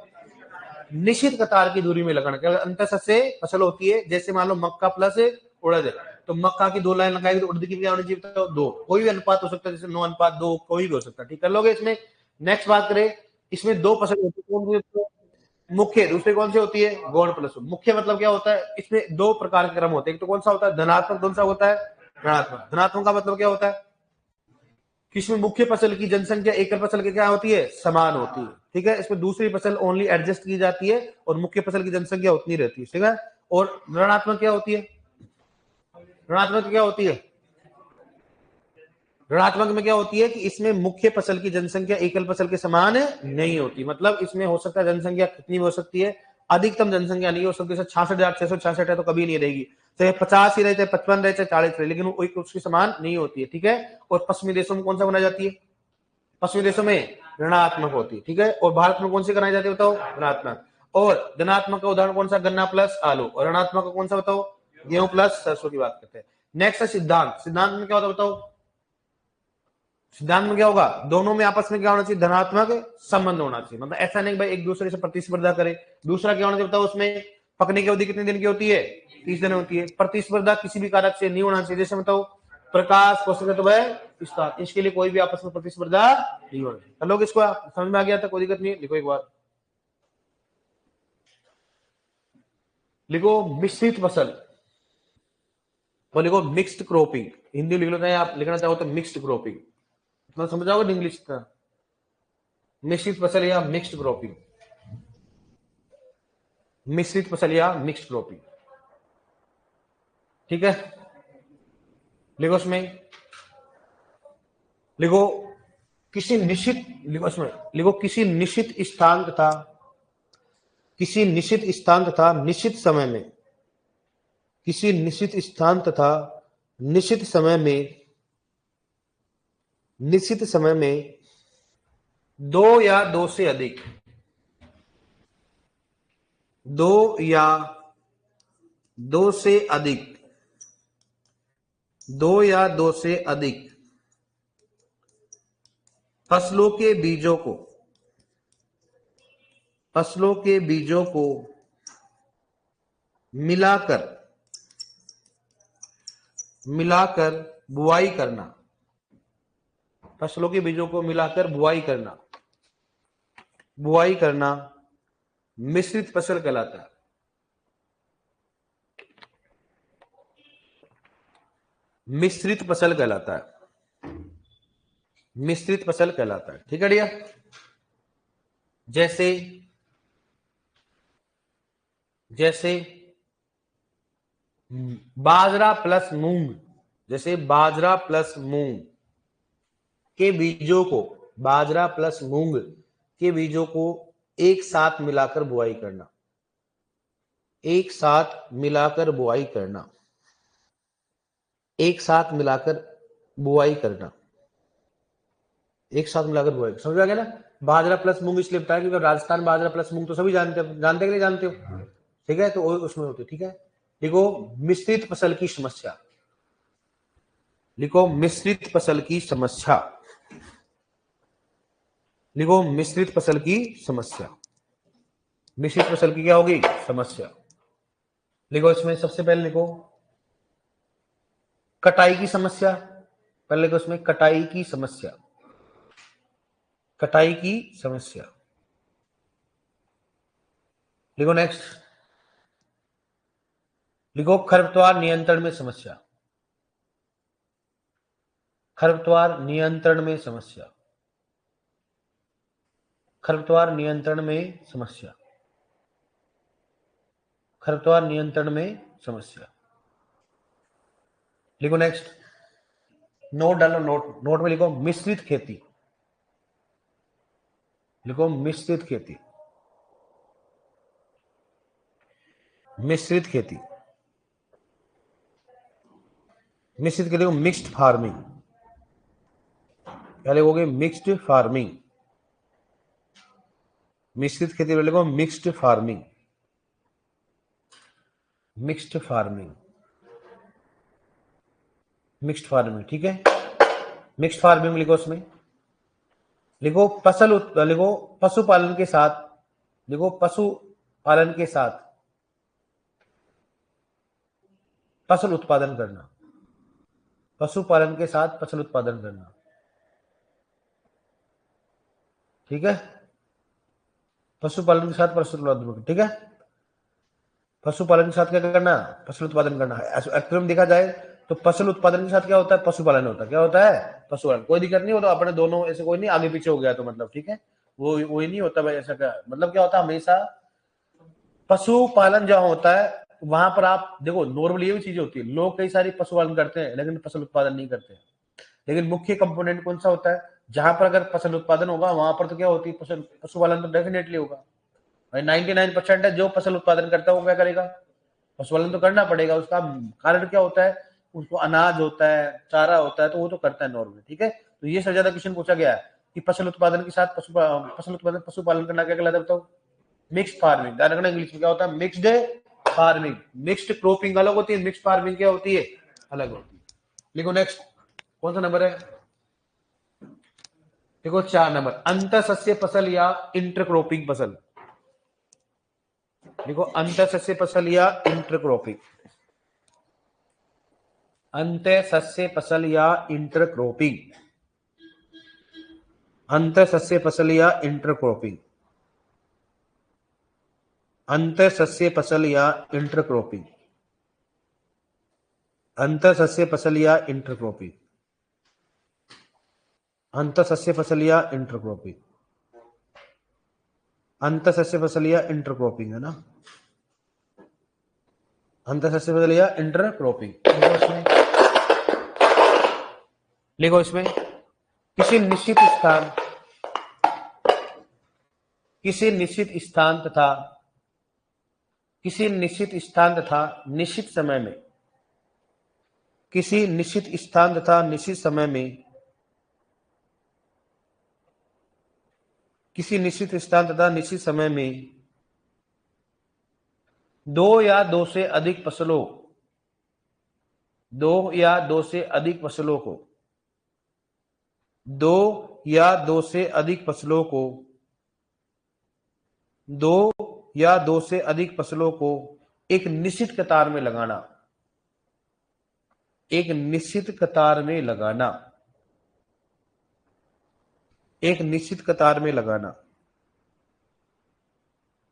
निश्चित कतार की दूरी में लगाना। क्या अंतःसस्य फसल होती है? जैसे मान लो मक्का प्लस उड़द है, तो मक्का की 2 लाइन लगाएगी तो उड़द की क्या होनी चाहिए? 2। कोई भी अनुपात हो सकता है, जैसे 9:2, कोई भी हो सकता है। ठीक कर लोगे इसमें। नेक्स्ट बात करें, इसमें 2 फसल होती है। कौन सी? मुख्य। दूसरी कौन सी होती है? गौण प्लस। मुख्य मतलब क्या होता है? इसमें 2 प्रकार के क्रम होते हैं। एक तो कौन सा होता है? धनात्मक। कौन सा होता है? ऋणात्मक। धनात्मक का मतलब क्या होता है? इसमें मुख्य फसल की जनसंख्या एकल फसल की क्या होती है? समान होती है। ठीक है। इसमें दूसरी फसल ओनली एडजस्ट की जाती है और मुख्य फसल की जनसंख्या उतनी रहती है। ठीक है। और ऋणात्मक क्या होती है? ऋणात्मक क्या होती है? ऋणात्मक में क्या होती है कि इसमें मुख्य फसल की जनसंख्या एकल फसल के समान नहीं होती। मतलब इसमें हो सकता है जनसंख्या कितनी हो सकती है? अधिकतम जनसंख्या नहीं हो सकती। 66,666 है तो कभी नहीं रहेगी। चाहे 50 ही रहे, चाहे 55 रहे, चाहे 40 रहे, लेकिन वो उसके समान नहीं होती है। ठीक है। और पश्चिमी देशों में कौन सा बनाई जाती है? पश्चिमी देशों में ऋणात्मक होती है। ठीक है। और भारत में कौन सी कराई जाती है बताओ? ऋणात्मक। और धनात्मक का उदाहरण कौन सा? गन्ना प्लस आलू। और ऋणात्मक का कौन सा बताओ? गेहूं प्लस सरसों की बात करते हैं। नेक्स्ट है सिद्धांत। सिद्धांत में क्या होता है बताओ? सिद्धांत में क्या होगा? दोनों में आपस में क्या होना चाहिए? धनात्मक संबंध होना चाहिए। मतलब ऐसा नहीं भाई एक दूसरे से प्रतिस्पर्धा करे। दूसरा क्या होना चाहिए बताओ? उसमें पकने की अवधि कितने दिन की होती है? 30 दिन होती है। प्रतिस्पर्धा किसी भी कारक से नहीं होना चाहिए। जैसे बताओ प्रकाश, पोषक तत्व है, विस्तार, इसके लिए कोई भी आपस में प्रतिस्पर्धा नहीं होना चाहिए। तो लोग इसको समझ में आ गया था? कोई दिक्कत नहीं है। लिखो एक बार, लिखो मिश्रित फसल और लिखो मिक्स्ड क्रॉपिंग। हिंदी लिख लो, चाहे आप लिखना चाहो तो मिक्स्ड क्रॉपिंग। इतना समझ आओगे इंग्लिश का? मिश्रित फसल या मिक्स्ड क्रॉपिंग। मिश्रित फसल या मिक्स्ड क्रॉपिंग। ठीक है। लिखो उसमें, लिखो किसी निश्चित, लिखो उसमें, लिखो किसी निश्चित स्थान तथा किसी निश्चित स्थान तथा निश्चित समय में, किसी निश्चित स्थान तथा निश्चित समय में, निश्चित समय में दो या दो से अधिक, दो या दो से अधिक, दो या दो से अधिक फसलों के बीजों को, फसलों के बीजों को मिलाकर, मिलाकर बुआई करना, फसलों के बीजों को मिलाकर बुआई करना, बुआई करना मिश्रित फसल कहलाता है। मिश्रित फसल कहलाता है। मिश्रित फसल कहलाता है। ठीक है डियर। जैसे जैसे बाजरा प्लस मूंग, जैसे बाजरा प्लस मूंग के बीजों को, बाजरा प्लस मूंग के बीजों को एक साथ मिलाकर बुआई करना, एक साथ मिलाकर बुआई करना, एक साथ मिलाकर बुआई करना, एक साथ मिलाकर बुआई, समझ आ गया ना। बाजरा प्लस मूंग इसलिए बताया क्योंकि राजस्थान बाजरा प्लस मूंग तो सभी जानते हो, जानते कि नहीं जानते हो, ठीक है, तो उसमें होती, ठीक है। देखो मिश्रित फसल की समस्या, लिखो मिश्रित फसल की समस्या, लिखो मिश्रित फसल की समस्या, मिश्रित फसल की क्या होगी समस्या। लिखो इसमें सबसे पहले लिखो कटाई की समस्या, पहले लिखो इसमें कटाई की समस्या, कटाई की समस्या। लिखो नेक्स्ट, लिखो खरपतवार नियंत्रण में समस्या, खरपतवार नियंत्रण में समस्या, खरपतवार नियंत्रण में समस्या, खरपतवार नियंत्रण में समस्या। लिखो नेक्स्ट, नोट डालो, नोट, नोट में लिखो मिश्रित खेती, लिखो मिश्रित खेती, मिश्रित खेती, मिश्रित खेती को मिक्स्ड फार्मिंग, क्या लिखोगे मिक्स्ड फार्मिंग, मिश्रित खेती लिखो mixed farming, mixed farming, mixed farming, ठीक है। मिक्स्ड फार्मिंग लिखो उसमें, लिखो लिखो पशुपालन के साथ, लिखो पशुपालन के साथ फसल उत्पादन करना, पशुपालन के साथ फसल उत्पादन करना, ठीक है, पशुपालन के साथ फसल उत्पादन, ठीक है। पशुपालन के साथ क्या करना, फसल उत्पादन करना है। एक्चुअली में देखा जाए तो फसल उत्पादन के साथ क्या होता है, पशुपालन होता है, क्या होता है पशुपालन, कोई दिक्कत नहीं होता, अपने दोनों ऐसे कोई नहीं आगे पीछे हो गया तो मतलब, ठीक है, वो वही नहीं होता भाई, ऐसा क्या मतलब, क्या होता है हमेशा पशुपालन जहां होता है वहां पर आप देखो, नॉर्मली ये भी चीज होती है, लोग कई सारी पशुपालन करते हैं लेकिन फसल उत्पादन नहीं करते हैं, लेकिन मुख्य कंपोनेंट कौन सा होता है, जहां पर अगर फसल उत्पादन होगा वहां पर तो क्या होती है पशुपालन तो डेफिनेटली होगा भाई, 99% है जो फसल उत्पादन करता है वो क्या करेगा, पशुपालन तो करना पड़ेगा, उसका कारण क्या होता है, उसको अनाज होता है, चारा होता है, तो वो तो करता है नॉर्मली, ठीक है। तो ये सबसे ज्यादा क्वेश्चन पूछा गया है कि फसल उत्पादन के साथ फसल उत्पादन पशुपालन करना क्या कहलाता है, बताओ मिक्स्ड फार्मिंग, ध्यान रखना इंग्लिश में क्या होता है मिक्स्ड फार्मिंग, मिक्स्ड क्रॉपिंग अलग होती है, मिक्स्ड फार्मिंग क्या होती है अलग होती है। लिखो नेक्स्ट, कौन सा नंबर है, देखो 4 नंबर, अंतर सस्य फसल या इंटरक्रॉपिंग फसल, देखो अंतर सस्य फसल या इंटरक्रॉपिंग, अंतर सस्य फसल या इंटरक्रॉपिंग, अंतर सस्य फसल या इंटरक्रॉपिंग, अंतर सस्य फसल या इंटरक्रॉपिंग, अंतर सस्य फसल या इंटरक्रॉपिंग, अंतर सस्य फसल या इंटरक्रॉपिंग, अंतर सस्य फसल या इंटरक्रॉपिंग है ना, अंतर सस्य फसल या इंटरक्रॉपिंग। लिखो इसमें किसी निश्चित स्थान, किसी निश्चित स्थान तथा किसी निश्चित स्थान तथा निश्चित समय में, किसी निश्चित स्थान तथा निश्चित समय में, किसी निश्चित स्थान तथा निश्चित समय में दो या दो से अधिक फसलों, दो या दो से अधिक फसलों को, दो या दो से अधिक फसलों को, दो या दो से अधिक फसलों को एक निश्चित कतार में लगाना, एक निश्चित कतार में लगाना, एक निश्चित कतार में लगाना,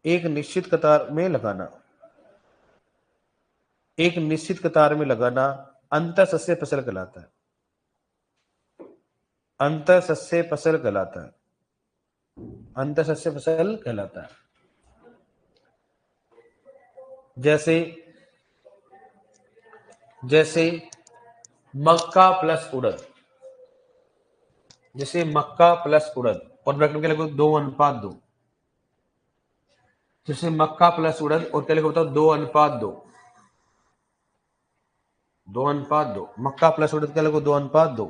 एक निश्चित कतार में लगाना, एक निश्चित कतार में लगाना अंतर सस्य फसल कहलाता है, अंतर सस्य फसल कहलाता है, अंतर सस्य फसल कहलाता है। जैसे जैसे मक्का प्लस उड़द, जैसे मक्का प्लस उड़द और ब्रैकेट में क्या लिखो 2:2, जैसे मक्का प्लस उड़द और क्या लिखो बताओ 2:2, 2:2, मक्का प्लस उड़द क्या लिखो 2:2।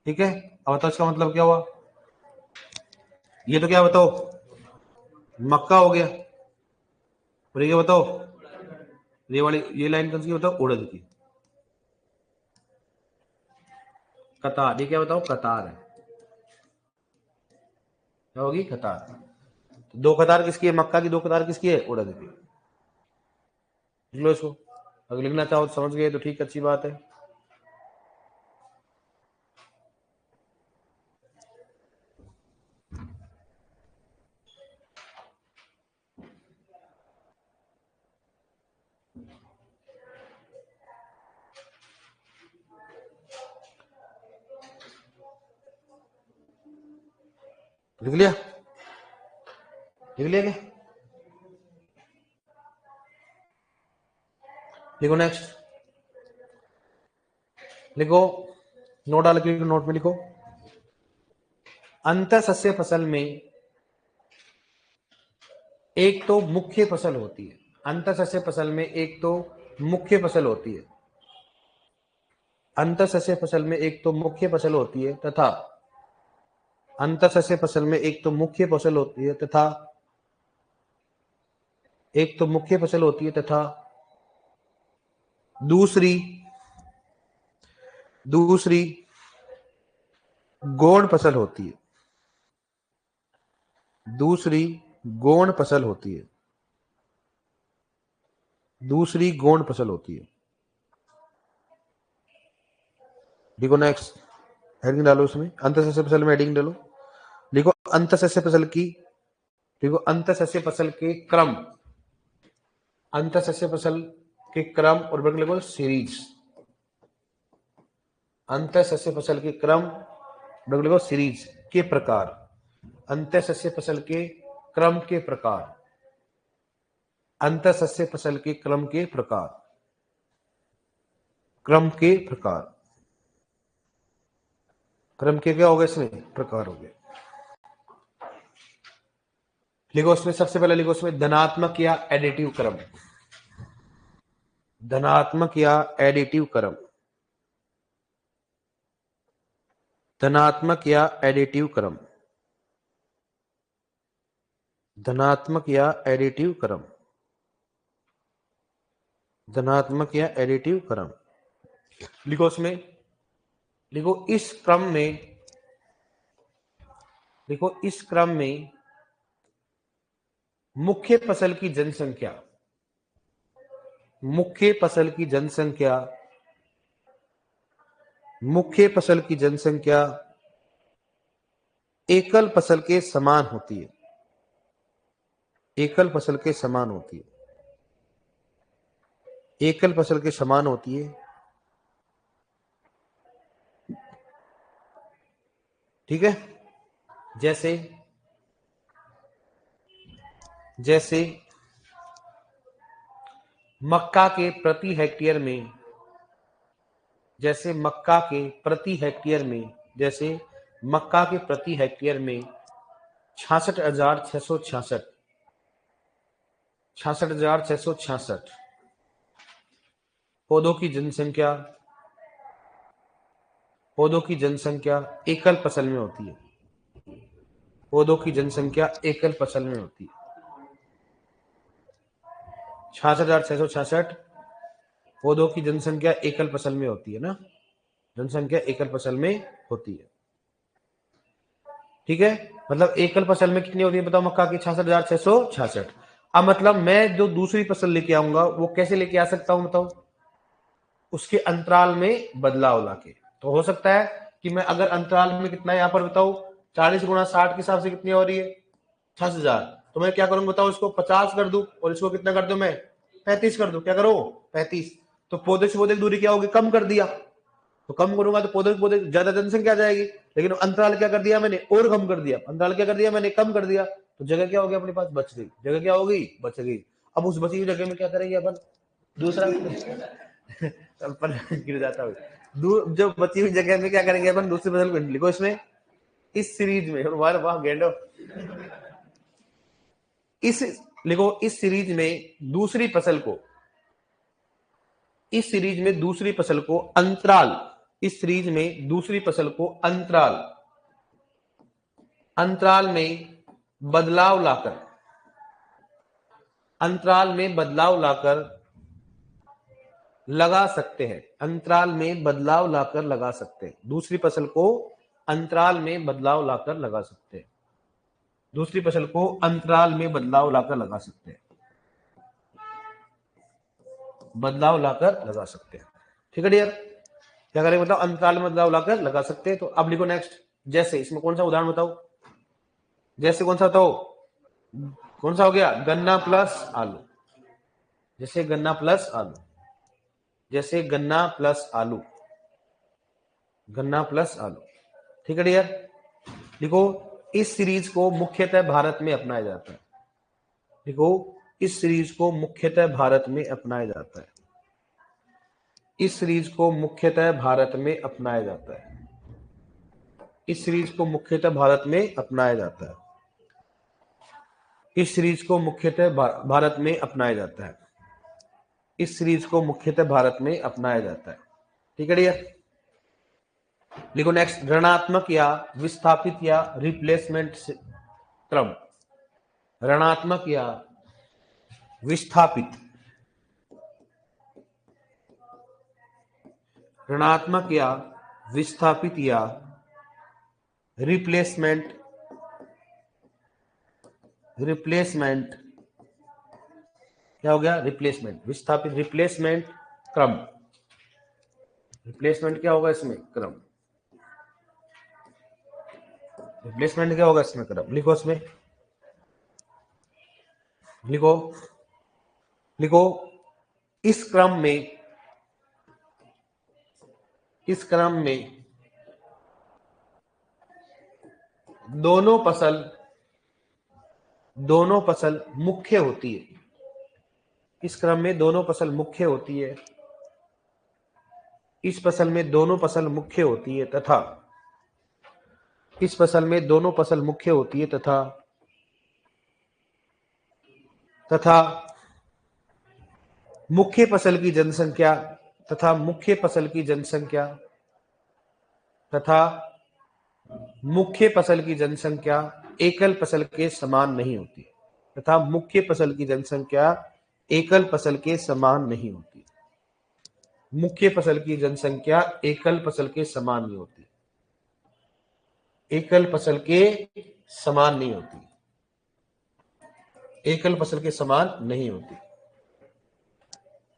ठीक है, अब बताओ इसका मतलब क्या हुआ, ये तो क्या बताओ मक्का हो गया, और ये बताओ ये वाली ये लाइन कौन सी बताओ उड़द की, कतार, ये क्या बताओ कतार है, क्या होगी कतार। तो दो कतार किसकी है, मक्का की, दो कतार किसकी है, उड़द की। लिख लो इसको, अगर लिखना चाहो तो समझ गए तो ठीक, अच्छी बात है। लिख लिया, लिख लिया क्या, लिखो नेक्स्ट, लिखो नोट डाल के नोट में लिखो, अंतर सस्य फसल में एक तो मुख्य फसल होती है, अंतर सस्य फसल में एक तो मुख्य फसल होती है, अंतर सस्य फसल में एक तो मुख्य फसल होती है तथा अंतर सस्य फसल में एक तो मुख्य फसल होती है तथा एक तो मुख्य फसल होती है तथा दूसरी दूसरी गौण फसल होती है, दूसरी गौण फसल होती है, दूसरी गौण फसल होती है। देखो नेक्स्ट हेडिंग डालो, उसमें अंतःसस्य फसल में हेडिंग डालो, देखो अंतःसस्य फसल की, देखो अंतःसस्य फसल के क्रम, अंतःसस्य फसल के क्रम और ब्रैकेट लिखो सीरीज, अंतःसस्य फसल के क्रम ब्रैकेट लिखो सीरीज के प्रकार, अंतःसस्य फसल के क्रम के प्रकार, अंतःसस्य फसल के क्रम के प्रकार, क्रम के प्रकार, क्रम के क्या हो गए इसमें प्रकार हो गए। लिखो उसमें सबसे पहले लिखो उसमें धनात्मक या एडिटिव क्रम, धनात्मक या एडिटिव क्रम, धनात्मक या एडिटिव क्रम, धनात्मक या एडिटिव क्रम, धनात्मक या एडिटिव क्रम। लिखो उसमें, लिखो इस क्रम में, लिखो इस क्रम में मुख्य फसल की जनसंख्या, मुख्य फसल की जनसंख्या, मुख्य फसल की जनसंख्या एकल फसल के समान होती है, एकल फसल के समान होती है, एकल फसल के समान होती है। ठीक है, जैसे जैसे मक्का के प्रति हेक्टेयर में, जैसे मक्का के प्रति हेक्टेयर में, जैसे मक्का के प्रति हेक्टेयर में 66,666, 66,666 पौधों की जनसंख्या, पौधों की जनसंख्या एकल फसल में होती है, पौधों की जनसंख्या एकल फसल में होती है। 66,666 पौधों की जनसंख्या एकल फसल में होती है ना, जनसंख्या एकल फसल में होती है। ठीक है, मतलब एकल फसल में कितनी होती है बताओ, मक्का की 66,666। अब मतलब मैं जो दूसरी फसल लेके आऊंगा वो कैसे लेके आ सकता हूं बताओ, उसके अंतराल में बदलाव लाके। तो हो सकता है कि मैं अगर अंतराल में कितना यहाँ पर बताओ 40 गुणा 60 के हिसाब से कितनी हो रही है 60,000, तो मैं क्या करूंगा बताओ, इसको 50 कर दूं और इसको कितना कर दूं मैं 35 कर दूं, क्या करो 35। तो पौधे से पौधे की दूरी क्या होगी, कम कर दिया, तो कम करूंगा तो पौधे पौधे ज्यादा जनसंख्या आ जाएगी, लेकिन अंतराल क्या कर दिया मैंने और कम कर दिया, अंतराल क्या कर दिया मैंने कम कर दिया, तो जगह क्या होगी अपने पास बच गई, जगह क्या होगी बच गई। अब उस बची हुई जगह में क्या करेंगे अपन, दूसरा अपन गिर जाता है, जो बची हुई जगह में क्या करेंगे अपन, दूसरी फसल को लिखो इसमें, इस सीरीज में। वाह वाह गेंडो, इस लिखो, इस सीरीज में दूसरी फसल को, इस सीरीज में दूसरी फसल को अंतराल, इस सीरीज में दूसरी फसल को अंतराल, अंतराल में बदलाव लाकर, अंतराल में बदलाव लाकर लगा सकते हैं, अंतराल में बदलाव लाकर लगा सकते हैं, दूसरी फसल को अंतराल में बदलाव लाकर लगा सकते हैं, दूसरी फसल को अंतराल में बदलाव लाकर लगा सकते हैं, बदलाव लाकर लगा सकते हैं। ठीक है डियर, क्या करेंगे बताओ, अंतराल में बदलाव लाकर लगा सकते हैं। तो अब लिखो नेक्स्ट, जैसे इसमें कौन सा उदाहरण बताओ, जैसे कौन सा बताओ, कौन सा हो गया, गन्ना प्लस आलू, जैसे गन्ना प्लस आलू, जैसे गन्ना प्लस आलू, गन्ना प्लस आलू। ठीक है डियर, लिखो इस सीरीज को मुख्यतः भारत में अपनाया जाता है, लिखो इस सीरीज को मुख्यतः भारत में अपनाया जाता है, इस सीरीज को मुख्यतः भारत में अपनाया जाता है, इस सीरीज को मुख्यतः भारत में अपनाया जाता है, इस सीरीज को मुख्यतः भारत में अपनाया जाता है, इस सीरीज को मुख्यतः भारत में अपनाया जाता है। ठीक है डियर, लिखो नेक्स्ट, ऋणात्मक या विस्थापित या रिप्लेसमेंट क्रम, ऋणात्मक या विस्थापित, ऋणात्मक या विस्थापित या रिप्लेसमेंट, रिप्लेसमेंट क्या हो गया, रिप्लेसमेंट, विस्थापित रिप्लेसमेंट क्रम, रिप्लेसमेंट क्या होगा इसमें, क्रम, रिप्लेसमेंट क्या होगा इसमें, क्रम। लिखो इसमें, लिखो, लिखो इस क्रम में, इस क्रम में दोनों फसल, दोनों फसल मुख्य होती है, इस क्रम में दोनों फसल मुख्य होती है, इस फसल में दोनों फसल मुख्य होती है तथा, इस फसल में दोनों फसल मुख्य होती है तथा, तथा मुख्य फसल की जनसंख्या, तथा मुख्य फसल की जनसंख्या, तथा मुख्य फसल की जनसंख्या एकल फसल के समान नहीं होती, तथा मुख्य फसल की जनसंख्या एकल फसल के समान नहीं होती, मुख्य फसल की जनसंख्या एकल फसल के समान नहीं होती, एकल फसल के समान नहीं होती, एकल फसल के समान नहीं होती,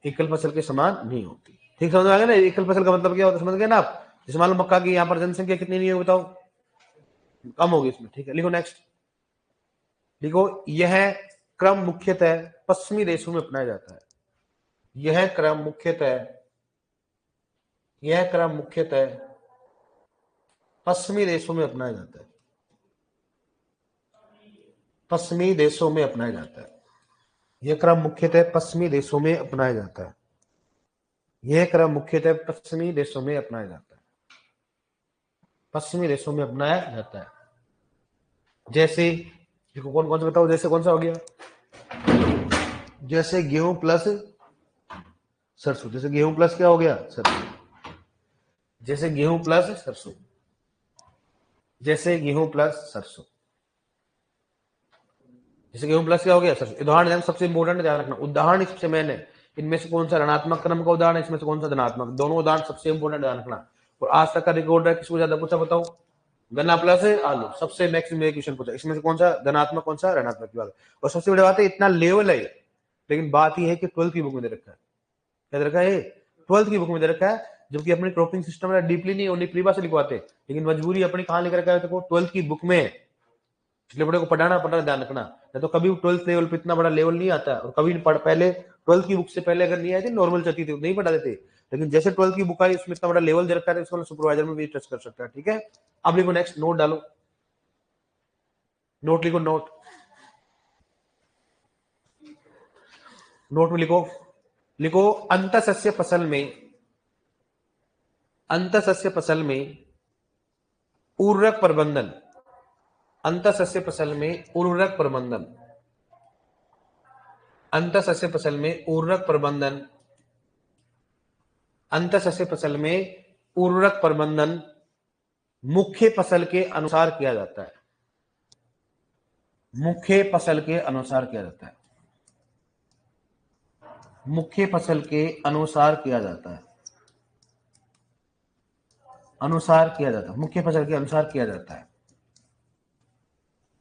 एकल फसल के समान नहीं होती। ठीक समझ में आ गया ना, एकल फसल का मतलब क्या होता है, समझ गए ना आप। जैसे मान लो मक्का की यहाँ पर जनसंख्या कितनी नहीं होगी बताओ, कम होगी इसमें। ठीक है, लिखो नेक्स्ट, लिखो यह क्रम मुख्यतः पश्चिमी देशों में अपनाया जाता है, यह क्रम मुख्यतः, यह क्रम मुख्यतः पश्चिमी देशों में अपनाया जाता है, पश्चिमी देशों में अपनाया जाता है, यह क्रम मुख्यतः पश्चिमी देशों में अपनाया जाता है, यह क्रम मुख्यतः पश्चिमी देशों में अपनाया जाता है, पश्चिमी देशों में अपनाया जाता है। जैसे देखो कौन कौन सा बताओ, जैसे कौन सा हो गया, जैसे गेहूं प्लस सरसों, जैसे गेहूं प्लस क्या हो गया, सरसों, जैसे गेहूं प्लस सरसों, जैसे गेहूं प्लस सरसों, जैसे गेहूं प्लस क्या हो गया, सरसों। उदाहरण सबसे इंपोर्टेंट ध्यान रखना, उदाहरण सबसे मेन है, इनमें से कौन सा ऋणात्मक क्रम का उदाहरण है, इसमें से कौन सा धनात्मक, दोनों उदाहरण सबसे इंपोर्टेंट ध्यान रखना। और आज तक का रिकॉर्ड है, किसको ज्यादा पूछा बताओ, गन्ना प्लस आलू, सबसे मैक्सिमम क्वेश्चन पूछा, इसमें से कौन सा धनात्मक कौन सा ऋणात्मक की बात। और सबसे बड़ी बात है, इतना लेवल है, लेकिन बात यह है कि 12th की बुक में दे रखा है, क्या दे रखा है, 12th की बुक में दे रखा है, जबकि अपने क्रॉपिंग सिस्टम में डीपली नहीं, ओनली प्रीबा से लिखवाते, लेकिन मजबूरी अपनी कहां लिख रखा है, देखो 12th की बुक में, इसलिए बड़े को पढ़ाना पड़ना, ध्यान रखना। नहीं तो कभी 12th लेवल पे इतना बड़ा लेवल नहीं आता, और कभी पहले 12th की बुक से पहले अगर नहीं आई थी, नॉर्मल चलती थी, नहीं पढ़ा देते, लेकिन जैसे 12th की बुक आई उसमें इतना बड़ा लेवल दे रखा है, इसको सुपरवाइजर में भी टच कर सकता है। ठीक है, अब लिखो नेक्स्ट, नोट डालो, नोट लिखो, नोट, नोट में लिखो, लिखो अंतःसस्य फसल में, अंतःसस्य फसल में उर्वरक प्रबंधन, अंतःसस्य फसल में उर्वरक प्रबंधन, अंतःसस्य फसल में उर्वरक प्रबंधन, अंतःसस्य फसल में उर्वरक प्रबंधन मुख्य फसल के अनुसार किया जाता है, मुख्य फसल के अनुसार किया जाता है, मुख्य फसल के अनुसार किया जाता है, अनुसार किया जाता है, मुख्य फसल के अनुसार किया जाता है,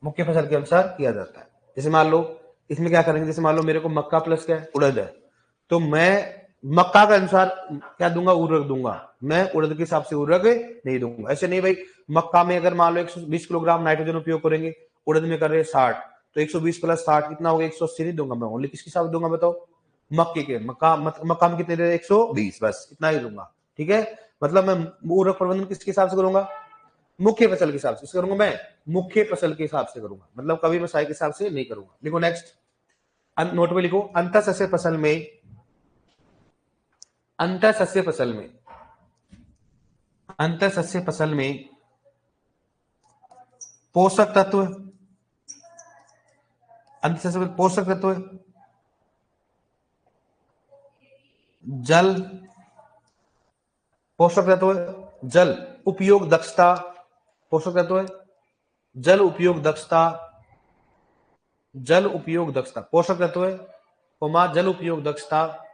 मुख्य फसल के अनुसार किया जाता है। जैसे मान लो इसमें क्या करेंगे, जैसे मान लो मेरे को मक्का प्लस क्या है, उड़द है, तो मैं मक्का के अनुसार क्या दूंगा, उर्वरक दूंगा, मैं उड़द के हिसाब से उर्वरक नहीं दूंगा। ऐसे नहीं भाई, मक्का में अगर मान लो 120 किलोग्राम नाइट्रोजन उपयोग करेंगे, उड़द में कर रहे 60, तो 120 प्लस 60 कितना होगा, 180 नहीं दूंगा मैं, ओनली किसके हिसाब से दूंगा बताओ, मक्के के, मक्का में कितने दे, 120, बस इतना ही दूंगा। ठीक है, मतलब मैं उर्वरक प्रबंधन किसके हिसाब से करूंगा, मुख्य फसल के हिसाब से करूंगा, मैं मुख्य फसल के हिसाब से करूंगा, मतलब कभी मैं साई के हिसाब से नहीं करूंगा। देखो नेक्स्ट नोट में लिखो, अंतःसस्य फसल में, अंतःसस्य फसल में, अंतःसस्य फसल में पोषक तत्व, अंतःसस्य पोषक तत्व, जल, पोषक तत्व, जल उपयोग दक्षता, पोषक तत्व, जल उपयोग दक्षता, जल उपयोग दक्षता, पोषक तत्व, जल उपयोग दक्षता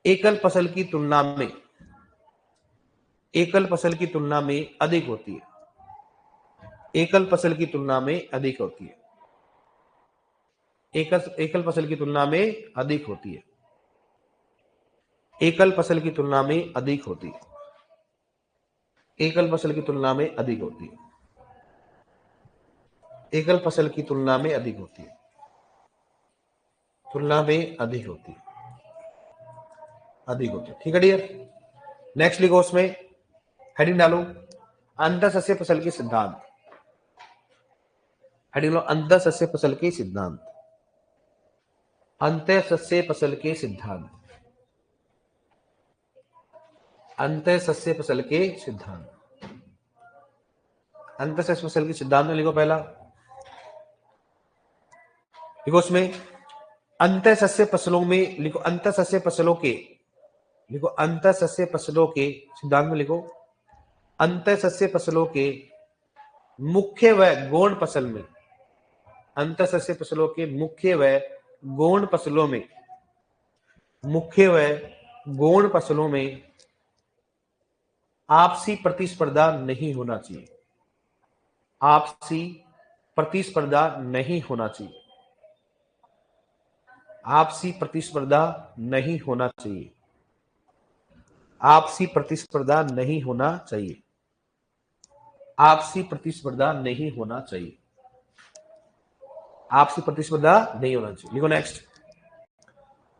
एकल फसल की तुलना में, एकल फसल की तुलना में अधिक होती है, एकल फसल की तुलना में अधिक होती है, एकल फसल की तुलना में अधिक होती है, एकल फसल की तुलना में अधिक होती है, एकल फसल की तुलना में अधिक होती है, एकल फसल की तुलना में अधिक होती है, तुलना में अधिक होती है, अधिक होती है। ठीक है डियर, नेक्स्ट लिखो, उसमें हेडिंग डालो, अंतःसस्य फसल के सिद्धांत, हेडिंग लो, अंतःसस्य फसल के सिद्धांत, अंतःसस्य फसल के सिद्धांत, अंतःसस्य फसल के सिद्धांत, अंतःसस्य फसल के सिद्धांत में लिखो पहला, लिखो उसमें अंतःसस्य फसलों में, लिखो अंतःसस्य फसलों के, लिखो अंतःसस्य फसलों के सिद्धांत में लिखो, अंतःसस्य फसलों के मुख्य व गौण फसल में, अंतःसस्य फसलों के मुख्य व गौण फसलों में, मुख्य व गौण फसलों में आपसी प्रतिस्पर्धा नहीं होना चाहिए, आपसी प्रतिस्पर्धा नहीं होना चाहिए, आपसी प्रतिस्पर्धा नहीं होना चाहिए, आपसी प्रतिस्पर्धा नहीं होना चाहिए, आपसी प्रतिस्पर्धा नहीं होना चाहिए, आपसी प्रतिस्पर्धा नहीं होना चाहिए। लिखो नेक्स्ट,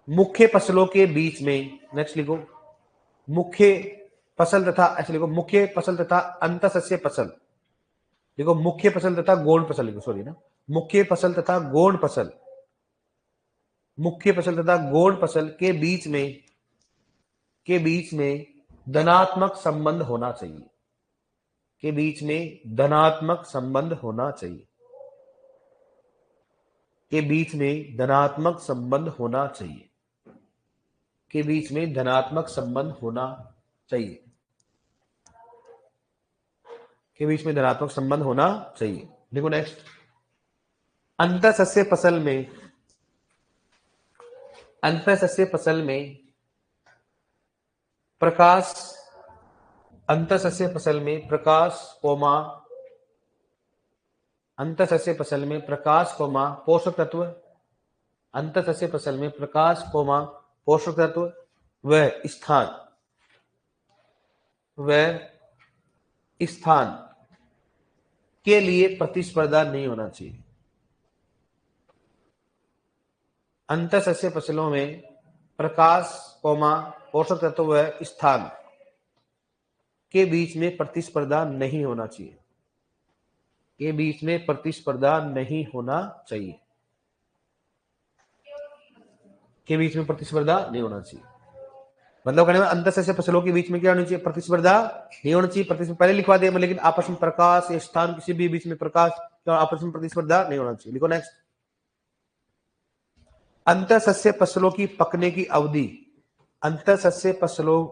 मुख्य फसलों के बीच में, नेक्स्ट लिखो, मुख्य फसल तथा, ऐसे लिखो, मुख्य फसल तथा अंतःसस्य फसल, देखो मुख्य फसल तथा गौण फसल, लिखो सॉरी ना, मुख्य फसल तथा गौण फसल, मुख्य फसल तथा गौण फसल के बीच में, के बीच में धनात्मक संबंध होना चाहिए, के बीच में धनात्मक संबंध होना चाहिए, के बीच में धनात्मक संबंध होना चाहिए, के बीच में धनात्मक संबंध होना चाहिए, के बीच में धनात्मक संबंध होना चाहिए। देखो नेक्स्ट, अंतःसस्य फसल में, अंतःसस्य फसल में प्रकाश, अंतःसस्य फसल में प्रकाश कोमा, अंतःसस्य फसल में प्रकाश कोमा पोषक तत्व, अंतःसस्य फसल में प्रकाश कोमा पोषक तत्व व स्थान, व स्थान के लिए प्रतिस्पर्धा नहीं होना चाहिए, अंतःसस्य फसलों में प्रकाश कोमा पोषक तत्व व स्थान के बीच में प्रतिस्पर्धा नहीं होना चाहिए, के बीच में प्रतिस्पर्धा नहीं होना चाहिए, के बीच में प्रतिस्पर्धा नहीं होना चाहिए। मतलब कहने में अंतःसस्य फसलों के बीच में क्या होनी चाहिए, प्रतिस्पर्धा नहीं होनी चाहिए। प्रतिस्पर्धा पहले लिखवा दिया, लेकिन आपस में प्रकाश या स्थान किसी भी बीच में प्रकाश तो आपस में प्रतिस्पर्धा नहीं होना चाहिए। लिखो नेक्स्ट। अंतःसस्य फसलों की पकने की अवधि, अंतःसस्य फसलों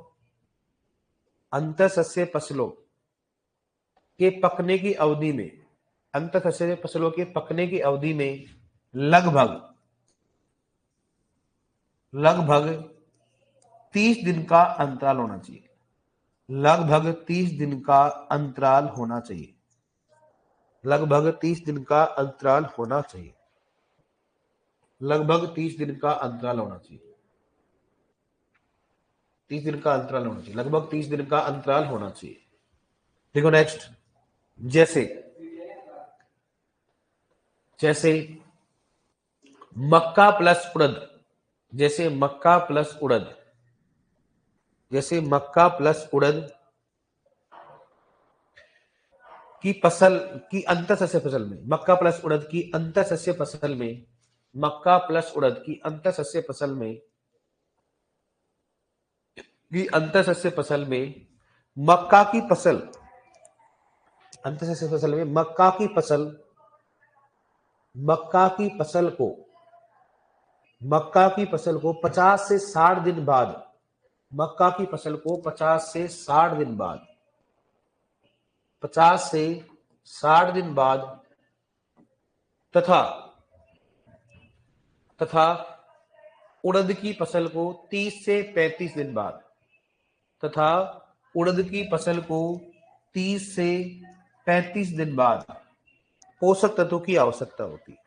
के पकने की अवधि में, अंतःसस्य फसलों के पकने की अवधि में लगभग 30 दिन का अंतराल होना चाहिए। लगभग 30 दिन का अंतराल होना चाहिए। लगभग 30 दिन का अंतराल होना चाहिए। लगभग 30 दिन का अंतराल होना चाहिए। 30 दिन का अंतराल होना चाहिए। लगभग 30 दिन का अंतराल होना चाहिए। देखो नेक्स्ट। जैसे मक्का प्लस उड़द, जैसे मक्का प्लस उड़द, जैसे मक्का प्लस उड़द की फसल की अंतःसस्य फसल में, मक्का प्लस उड़द की अंतःसस्य फसल में, मक्का प्लस उड़द की अंतःसस्य फसल में, की अंतःसस्य फसल में मक्का की फसल, अंतःसस्य फसल में मक्का की फसल, मक्का की फसल को, मक्का की फसल को 50 से 60 दिन बाद, मक्का की फसल को 50 से 60 दिन बाद, 50 से 60 दिन बाद तथा उड़द की फसल को 30 से 35 दिन बाद, तथा उड़द की फसल को 30 से 35 दिन बाद पोषक तत्वों की आवश्यकता होती है।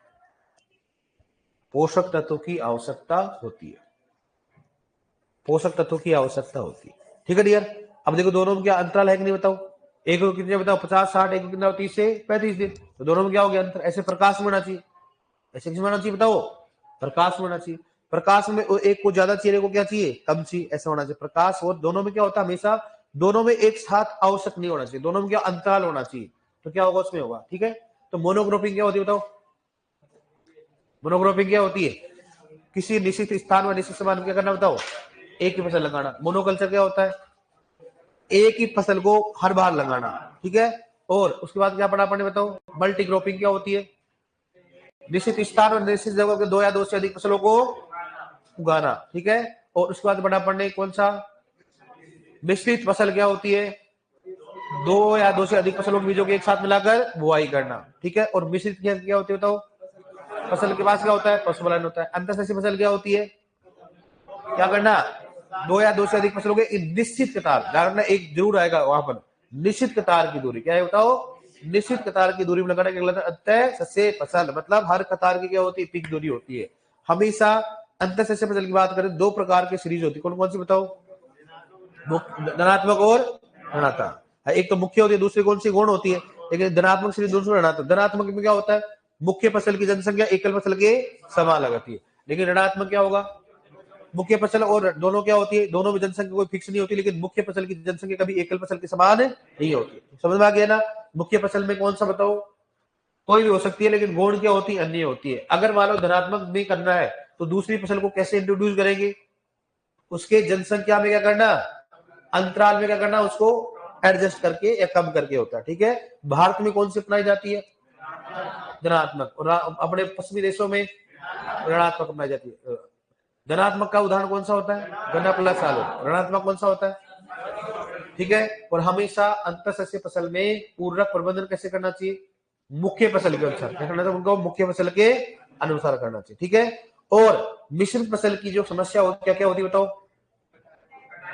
पोषक तत्वों की आवश्यकता होती है। पोषक तत्वों की आवश्यकता होती है। ठीक है डियर। अब देखो दोनों में क्या अंतराल है कि नहीं बताओ। एक को कितने बताओ 50-60, एक को कितना 30 से 35 दिन, तो दोनों में क्या हो गया अंतर। ऐसे प्रकाश में होना चाहिए, ऐसे किस में होना चाहिए बताओ, प्रकाश में होना चाहिए। प्रकाश में एक को ज्यादा चाहिए, को क्या चाहिए कम चाहिए, ऐसा होना चाहिए। प्रकाश और दोनों में क्या होता है हमेशा, दोनों में एक साथ आवश्यक नहीं होना चाहिए, दोनों में क्या अंतराल होना चाहिए। तो क्या होगा उसमें होगा। ठीक है। तो मोनोक्रोपिंग क्या होती है बताओ। मोनोक्रोपिंग क्या होती है, किसी निश्चित स्थान में निश्चित समय क्या करना बताओ, एक ही फसल लगाना। मोनोकल्चर क्या होता है, एक ही फसल को हर बार लगाना। ठीक है। और उसके बाद क्या पढ़ा आपने बताओ। मल्टी क्रॉपिंग क्या होती है, निश्चित स्थान और निश्चित जगह के दो या दो से अधिक फसलों को उगाना। ठीक है। और उसके बाद बड़ा पढ़ने कौन सा, मिश्रित फसल क्या होती है, दो या दो से अधिक फसलों के बीजों को एक साथ मिलाकर बुआई करना। ठीक है। और मिश्रित क्या होती है बताओ, फसल के पास क्या होता है, पशुपालन होता है। अंतःसस्य फसल क्या होती है, क्या करना, दो या दो से अधिक फसलों के निश्चित कतार, ध्यान एक जरूर आएगा वहां पर, निश्चित कतार की दूरी क्या है बताओ, निश्चित कतार की दूरी में लगाना क्या, अंतःसस्य फसल मतलब हर कतार की क्या होती है, फिक्स दूरी होती है हमेशा। अंतःसस्य फसल की बात करें दो प्रकार की सीरीज होती है, कौन कौन सी बताओ, धनात्मक और ऋणात्मक। एक तो मुख्य होती है, दूसरी कौन सी गौण होती है, लेकिन धनात्मक सीरीज दूसरी ऋणात्मक। धनात्मक में क्या होता है, मुख्य फसल की जनसंख्या एकल फसल के समान लगाती है, लेकिन ऋणात्मक क्या होगा, मुख्य फसल और दोनों क्या होती है, दोनों में जनसंख्या कोई फिक्स नहीं होती, लेकिन मुख्य फसल की जनसंख्या कभी एकल फसल के समान नहीं होती। समझ में आ गया ना। मुख्य फसल में कौन सा बताओ, कोई भी हो सकती है, लेकिन गौण क्या होती है, अन्य होती है। अगर मान लो धनात्मक में करना है तो दूसरी फसल को कैसे इंट्रोड्यूस करेंगे, उसके जनसंख्या में क्या करना, अंतराल में क्या करना, उसको एडजस्ट करके या कम करके होता है। ठीक है। भारत में कौन सी अपनाई जाती है, धनात्मक, और अपने पश्चिमी देशों में ऋणात्मक अपनाई जाती है। धनात्मक का उदाहरण कौन सा होता है, गन्ना प्लस आलू। ऋणात्मक कौन सा होता है। ठीक है। और हमेशा अंतःसस्य फसल में पूरक प्रबंधन कैसे करना चाहिए, मुख्य फसल के अनुसार क्या करना चाहिए, उनको मुख्य फसल के अनुसार करना चाहिए। ठीक है। और मिश्रित फसल की जो समस्या होती है क्या क्या होती है बताओ,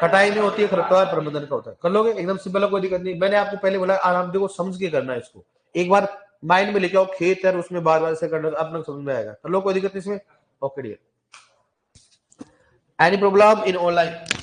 कटाई में होती है, खरपतवार प्रबंधन का होता है। कर लोगे एकदम सिंपल है, कोई दिक्कत नहीं। मैंने आपको पहले बोला आराम देखो समझ के करना है इसको, एक बार माइंड में लेके आओ, खेत है उसमें बार बार से करना, अपना समझ में आएगा। कर लो, कोई दिक्कत नहीं इसमें। Okay dear, any problem in online.